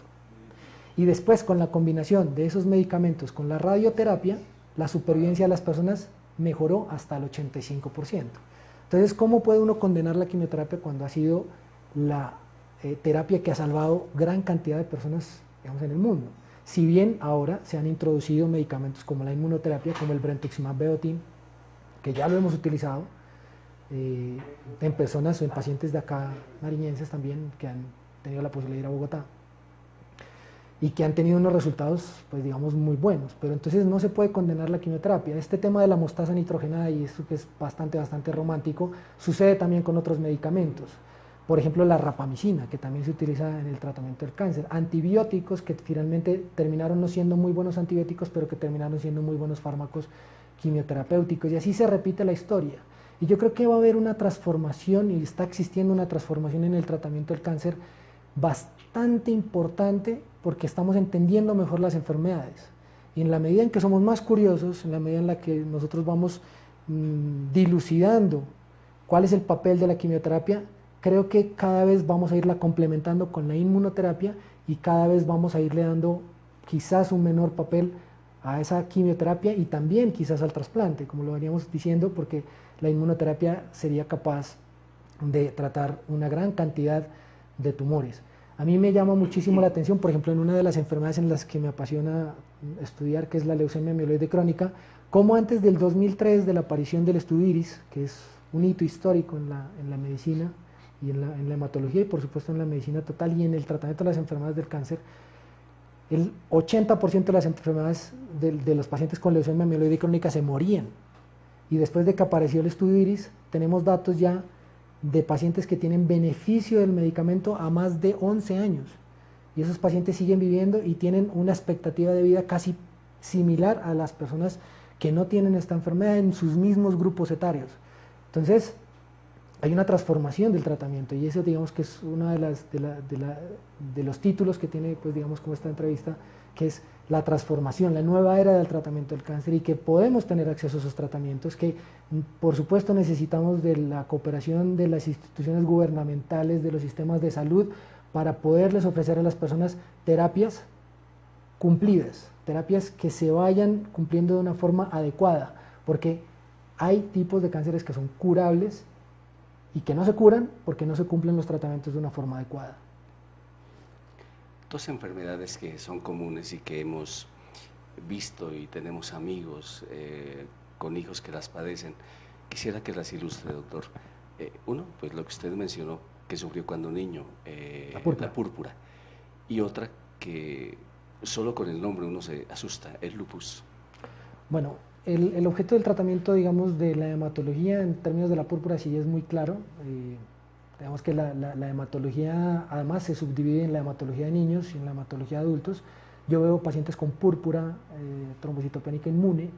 Y después, con la combinación de esos medicamentos con la radioterapia, la supervivencia de las personas mejoró hasta el 85%. Entonces, ¿cómo puede uno condenar la quimioterapia cuando ha sido la terapia que ha salvado gran cantidad de personas, digamos, en el mundo? Si bien ahora se han introducido medicamentos como la inmunoterapia, como el brentuximab vedotin, que ya lo hemos utilizado en personas o en pacientes de acá, nariñenses también, que han tenido la posibilidad de ir a Bogotá y que han tenido unos resultados, pues digamos, muy buenos. Pero entonces no se puede condenar la quimioterapia. Este tema de la mostaza nitrogenada, y esto que es bastante romántico, sucede también con otros medicamentos. Por ejemplo, la rapamicina, que también se utiliza en el tratamiento del cáncer. Antibióticos que finalmente terminaron no siendo muy buenos antibióticos, pero que terminaron siendo muy buenos fármacos quimioterapéuticos, y así se repite la historia. Y yo creo que va a haber una transformación, y está existiendo una transformación en el tratamiento del cáncer bastante importante, porque estamos entendiendo mejor las enfermedades. Y en la medida en que somos más curiosos, en la medida en la que nosotros vamos dilucidando cuál es el papel de la quimioterapia, creo que cada vez vamos a irla complementando con la inmunoterapia y cada vez vamos a irle dando quizás un menor papel a esa quimioterapia y también quizás al trasplante, como lo veníamos diciendo, porque la inmunoterapia sería capaz de tratar una gran cantidad de tumores. A mí me llama muchísimo la atención, por ejemplo, en una de las enfermedades en las que me apasiona estudiar, que es la leucemia mieloide crónica, como antes del 2003, de la aparición del estudio IRIS, que es un hito histórico en la medicina y en la hematología y por supuesto en la medicina total y en el tratamiento de las enfermedades del cáncer, el 80% de las enfermedades de los pacientes con leucemia mieloide crónica se morían. Y después de que apareció el estudio IRIS, tenemos datos ya de pacientes que tienen beneficio del medicamento a más de 11 años. Y esos pacientes siguen viviendo y tienen una expectativa de vida casi similar a las personas que no tienen esta enfermedad en sus mismos grupos etarios. Entonces, hay una transformación del tratamiento y eso digamos que es uno de los títulos que tiene, pues digamos, como esta entrevista, que es la transformación, la nueva era del tratamiento del cáncer y que podemos tener acceso a esos tratamientos, que por supuesto necesitamos de la cooperación de las instituciones gubernamentales, de los sistemas de salud, para poderles ofrecer a las personas terapias cumplidas, terapias que se vayan cumpliendo de una forma adecuada, porque hay tipos de cánceres que son curables y que no se curan porque no se cumplen los tratamientos de una forma adecuada. Dos enfermedades que son comunes y que hemos visto y tenemos amigos con hijos que las padecen. Quisiera que las ilustre, doctor. Uno, pues lo que usted mencionó, que sufrió cuando niño, la púrpura. Y otra que solo con el nombre uno se asusta, el lupus. Bueno, el objeto del tratamiento, digamos, de la hematología en términos de la púrpura sí es muy claro. Digamos que la hematología además se subdivide en la hematología de niños y en la hematología de adultos. Yo veo pacientes con púrpura trombocitopénica inmune,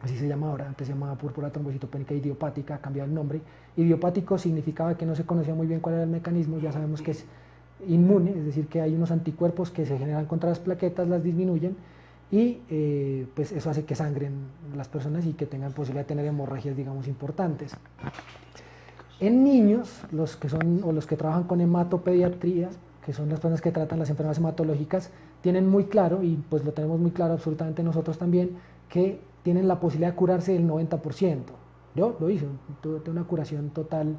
así se llama ahora, antes se llamaba púrpura trombocitopénica idiopática, ha cambiado el nombre. Idiopático significaba que no se conocía muy bien cuál era el mecanismo, ya sabemos que es inmune, es decir, que hay unos anticuerpos que se generan contra las plaquetas, las disminuyen y pues eso hace que sangren las personas y que tengan posibilidad de tener hemorragias, digamos, importantes. En niños, los que son o los que trabajan con hematopediatría, que son las personas que tratan las enfermedades hematológicas, tienen muy claro, y pues lo tenemos muy claro absolutamente nosotros también, que tienen la posibilidad de curarse del 90%. Yo lo hice, tuve una curación total.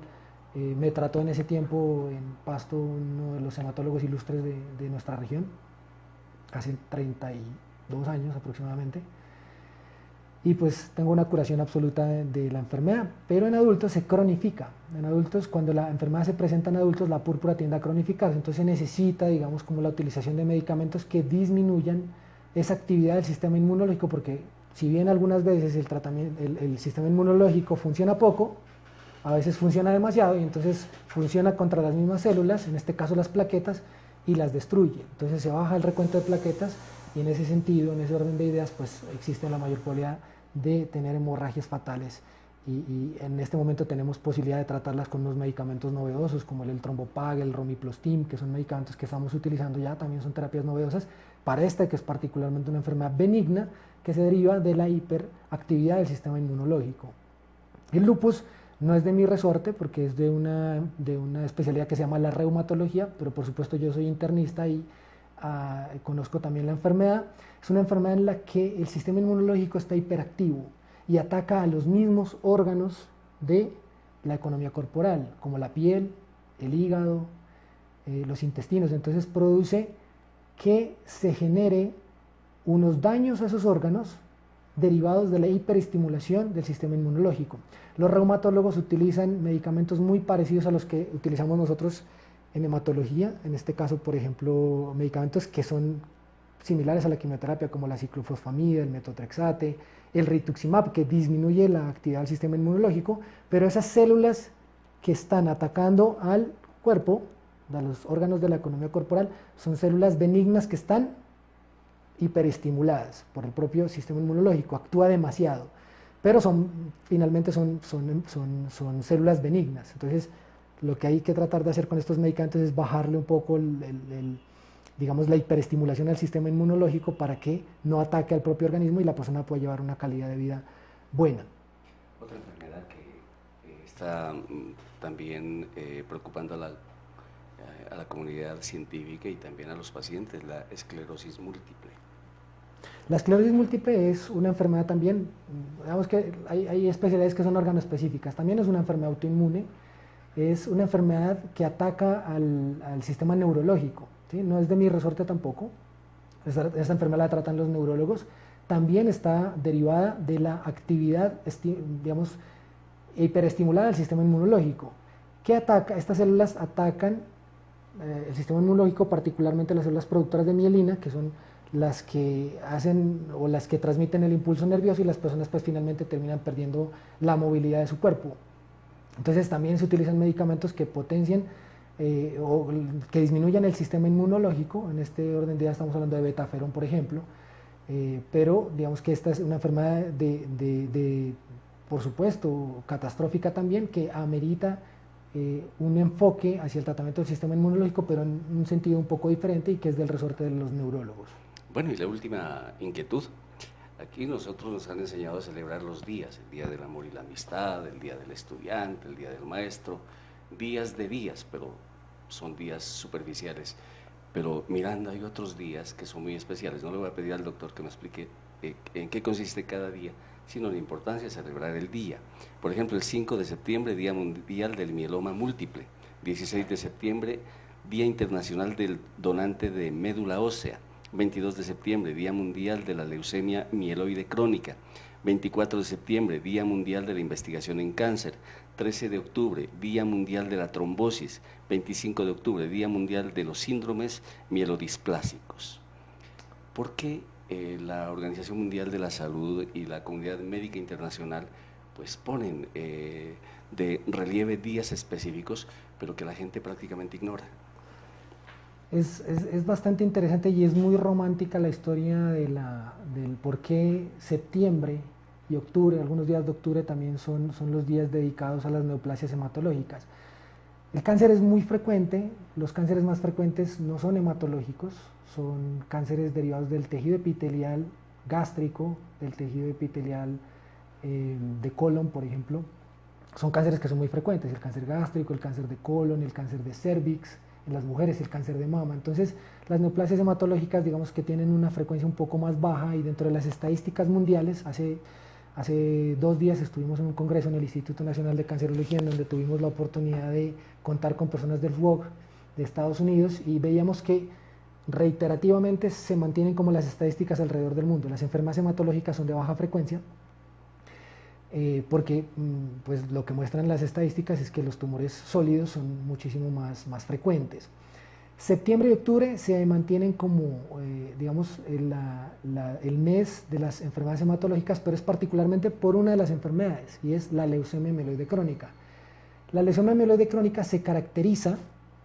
Me trató en ese tiempo en Pasto uno de los hematólogos ilustres de nuestra región, hace 32 años aproximadamente, y pues tengo una curación absoluta de la enfermedad, pero en adultos se cronifica. En adultos, cuando la enfermedad se presenta en adultos, la púrpura tiende a cronificarse, entonces se necesita, digamos, como la utilización de medicamentos que disminuyan esa actividad del sistema inmunológico, porque si bien algunas veces el sistema inmunológico funciona poco, a veces funciona demasiado y entonces funciona contra las mismas células, en este caso las plaquetas, y las destruye. Entonces se baja el recuento de plaquetas y en ese sentido, en ese orden de ideas, pues existe la mayor probabilidad de tener hemorragias fatales. Y en este momento tenemos posibilidad de tratarlas con unos medicamentos novedosos como el Trombopag, el Romiplostim, que son medicamentos que estamos utilizando ya, también son terapias novedosas para esta que es particularmente una enfermedad benigna que se deriva de la hiperactividad del sistema inmunológico. El lupus no es de mi resorte porque es de una especialidad que se llama la reumatología, pero por supuesto yo soy internista y conozco también la enfermedad. Es una enfermedad en la que el sistema inmunológico está hiperactivo y ataca a los mismos órganos de la economía corporal, como la piel, el hígado, los intestinos. Entonces produce que se genere unos daños a esos órganos derivados de la hiperestimulación del sistema inmunológico. Los reumatólogos utilizan medicamentos muy parecidos a los que utilizamos nosotros en hematología, en este caso, por ejemplo, medicamentos que son similares a la quimioterapia, como la ciclofosfamida, el metotrexate, el rituximab, que disminuye la actividad del sistema inmunológico, pero esas células que están atacando al cuerpo, a los órganos de la economía corporal, son células benignas que están hiperestimuladas por el propio sistema inmunológico, actúa demasiado, pero finalmente son células benignas. Entonces, lo que hay que tratar de hacer con estos medicamentos es bajarle un poco digamos, la hiperestimulación al sistema inmunológico para que no ataque al propio organismo y la persona pueda llevar una calidad de vida buena. Otra enfermedad que está también preocupando a la comunidad científica y también a los pacientes, la esclerosis múltiple. La esclerosis múltiple es una enfermedad también, digamos que hay especialidades que son organoespecíficas, también es una enfermedad autoinmune, es una enfermedad que ataca al sistema neurológico, ¿sí? No es de mi resorte tampoco, esta enfermedad la tratan los neurólogos, también está derivada de la actividad, digamos, hiperestimulada del sistema inmunológico. ¿Qué ataca? Estas células atacan el sistema inmunológico, particularmente las células productoras de mielina, que son las que hacen o las que transmiten el impulso nervioso y las personas pues finalmente terminan perdiendo la movilidad de su cuerpo. Entonces también se utilizan medicamentos que potencian o que disminuyan el sistema inmunológico, en este orden de ideas estamos hablando de betaferón por ejemplo, pero digamos que esta es una enfermedad por supuesto, catastrófica también, que amerita un enfoque hacia el tratamiento del sistema inmunológico, pero en un sentido un poco diferente y que es del resorte de los neurólogos. Bueno, y la última inquietud. Aquí nosotros nos han enseñado a celebrar los días, el Día del Amor y la Amistad, el Día del Estudiante, el Día del Maestro, días de días, pero son días superficiales. Pero Miranda, hay otros días que son muy especiales. No le voy a pedir al doctor que me explique en qué consiste cada día, sino la importancia de celebrar el día. Por ejemplo, el 5 de septiembre, Día Mundial del Mieloma Múltiple. 16 de septiembre, Día Internacional del Donante de Médula Ósea. 22 de septiembre, Día Mundial de la Leucemia Mieloide Crónica. 24 de septiembre, Día Mundial de la Investigación en Cáncer. 13 de octubre, Día Mundial de la Trombosis. 25 de octubre, Día Mundial de los Síndromes Mielodisplásicos. ¿Por qué la Organización Mundial de la Salud y la Comunidad Médica Internacional pues ponen de relieve días específicos, pero que la gente prácticamente ignora? Es bastante interesante y es muy romántica la historia del por qué septiembre y octubre, algunos días de octubre también son los días dedicados a las neoplasias hematológicas. El cáncer es muy frecuente, los cánceres más frecuentes no son hematológicos, son cánceres derivados del tejido epitelial gástrico, del tejido epitelial de colon, por ejemplo. Son cánceres que son muy frecuentes, el cáncer gástrico, el cáncer de colon, el cáncer de cervix, en las mujeres el cáncer de mama. Entonces, las neoplasias hematológicas, digamos que tienen una frecuencia un poco más baja, y dentro de las estadísticas mundiales, hace 2 días estuvimos en un congreso en el Instituto Nacional de Cancerología, en donde tuvimos la oportunidad de contar con personas del FWOG de Estados Unidos, y veíamos que reiterativamente se mantienen como las estadísticas alrededor del mundo. Las enfermedades hematológicas son de baja frecuencia, porque pues lo que muestran las estadísticas es que los tumores sólidos son muchísimo más frecuentes. Septiembre y octubre se mantienen como, digamos, el mes de las enfermedades hematológicas, pero es particularmente por una de las enfermedades, y es la leucemia mieloide crónica. La leucemia mieloide crónica se caracteriza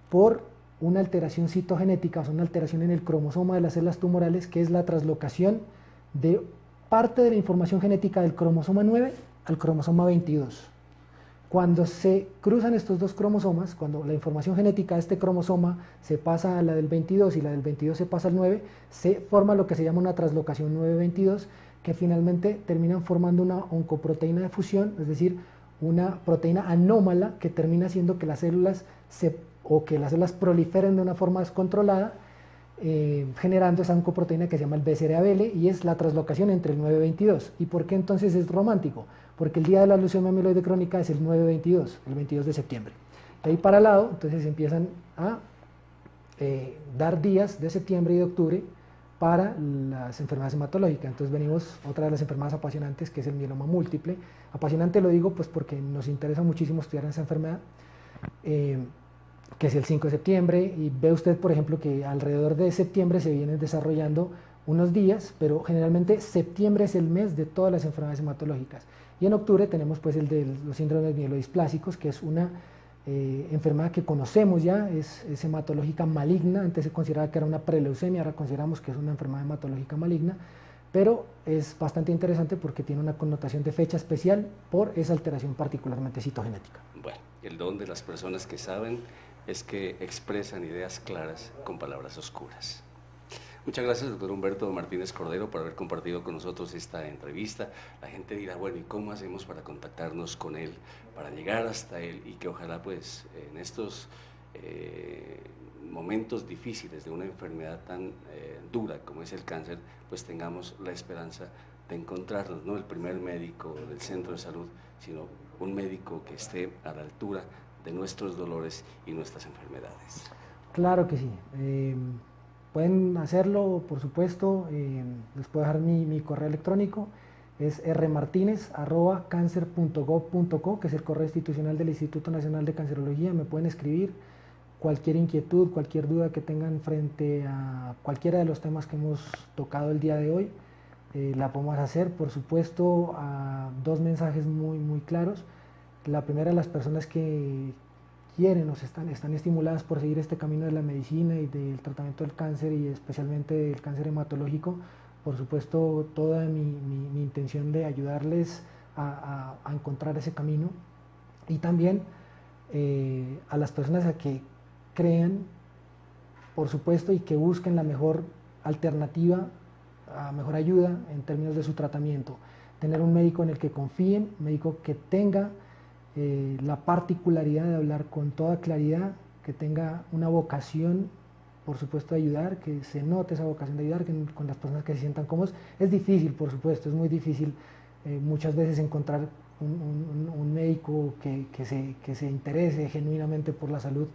por una alteración citogenética, o sea, una alteración en el cromosoma de las células tumorales, que es la traslocación de parte de la información genética del cromosoma 9 al cromosoma 22. Cuando se cruzan estos dos cromosomas, cuando la información genética de este cromosoma se pasa a la del 22 y la del 22 se pasa al 9, se forma lo que se llama una traslocación 9-22, que finalmente terminan formando una oncoproteína de fusión, es decir, una proteína anómala que termina haciendo que las células que las células proliferen de una forma descontrolada, generando esa oncoproteína que se llama el BCR-ABL, y es la traslocación entre el 9-22. ¿Y por qué entonces es romántico? Porque el día de la leucemia mieloide crónica es el 9-22, el 22 de septiembre. De ahí para al lado, entonces empiezan a dar días de septiembre y de octubre para las enfermedades hematológicas. Entonces venimos otra de las enfermedades apasionantes, que es el mieloma múltiple. Apasionante lo digo pues porque nos interesa muchísimo estudiar esa enfermedad, que es el 5 de septiembre, y ve usted, por ejemplo, que alrededor de septiembre se vienen desarrollando unos días, pero generalmente septiembre es el mes de todas las enfermedades hematológicas. Y en octubre tenemos pues el de los síndromes mieloidisplásicos, que es una enfermedad que conocemos ya, es hematológica maligna. Antes se consideraba que era una preleucemia, ahora consideramos que es una enfermedad hematológica maligna, pero es bastante interesante porque tiene una connotación de fecha especial por esa alteración particularmente citogenética. Bueno, el don de las personas que saben es que expresan ideas claras con palabras oscuras. Muchas gracias, doctor Humberto Martínez Cordero, por haber compartido con nosotros esta entrevista. La gente dirá, bueno, ¿y cómo hacemos para contactarnos con él, para llegar hasta él? Y que ojalá, pues, en estos momentos difíciles de una enfermedad tan dura como es el cáncer, pues tengamos la esperanza de encontrarnos, no el primer médico del centro de salud, sino un médico que esté a la altura de nuestros dolores y nuestras enfermedades. Claro que sí. Pueden hacerlo, por supuesto. Les puedo dejar mi correo electrónico, es rmartinez@cancer.gov.co, que es el correo institucional del Instituto Nacional de Cancerología. Me pueden escribir cualquier inquietud, cualquier duda que tengan frente a cualquiera de los temas que hemos tocado el día de hoy. La podemos hacer, por supuesto, a 2 mensajes muy claros. La primera, las personas que quieren o están estimuladas por seguir este camino de la medicina y del tratamiento del cáncer, y especialmente del cáncer hematológico. Por supuesto, toda mi intención de ayudarles a encontrar ese camino, y también a las personas a que crean, por supuesto, y que busquen la mejor alternativa, la mejor ayuda en términos de su tratamiento. Tener un médico en el que confíen, un médico que tenga la particularidad de hablar con toda claridad, que tenga una vocación, por supuesto, de ayudar, que se note esa vocación de ayudar, con las personas que se sientan cómodos. Es difícil, por supuesto, es muy difícil muchas veces encontrar un médico que se interese genuinamente por la salud,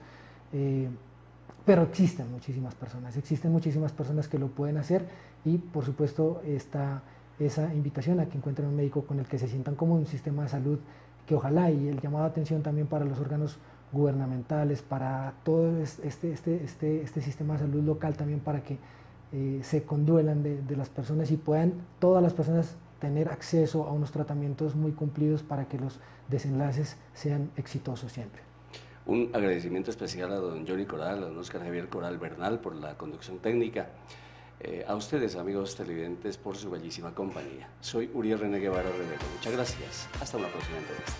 pero existen muchísimas personas que lo pueden hacer, y por supuesto está esa invitación a que encuentren un médico con el que se sientan como un sistema de salud que ojalá, y el llamado de atención también para los órganos gubernamentales, para todo este sistema de salud local también, para que se conduelan de las personas y puedan todas las personas tener acceso a unos tratamientos muy cumplidos para que los desenlaces sean exitosos siempre. Un agradecimiento especial a don Johnny Coral, a don Oscar Javier Coral Bernal por la conducción técnica. A ustedes, amigos televidentes, por su bellísima compañía. Soy Uriel René Guevara Rivero. Muchas gracias. Hasta una próxima entrevista.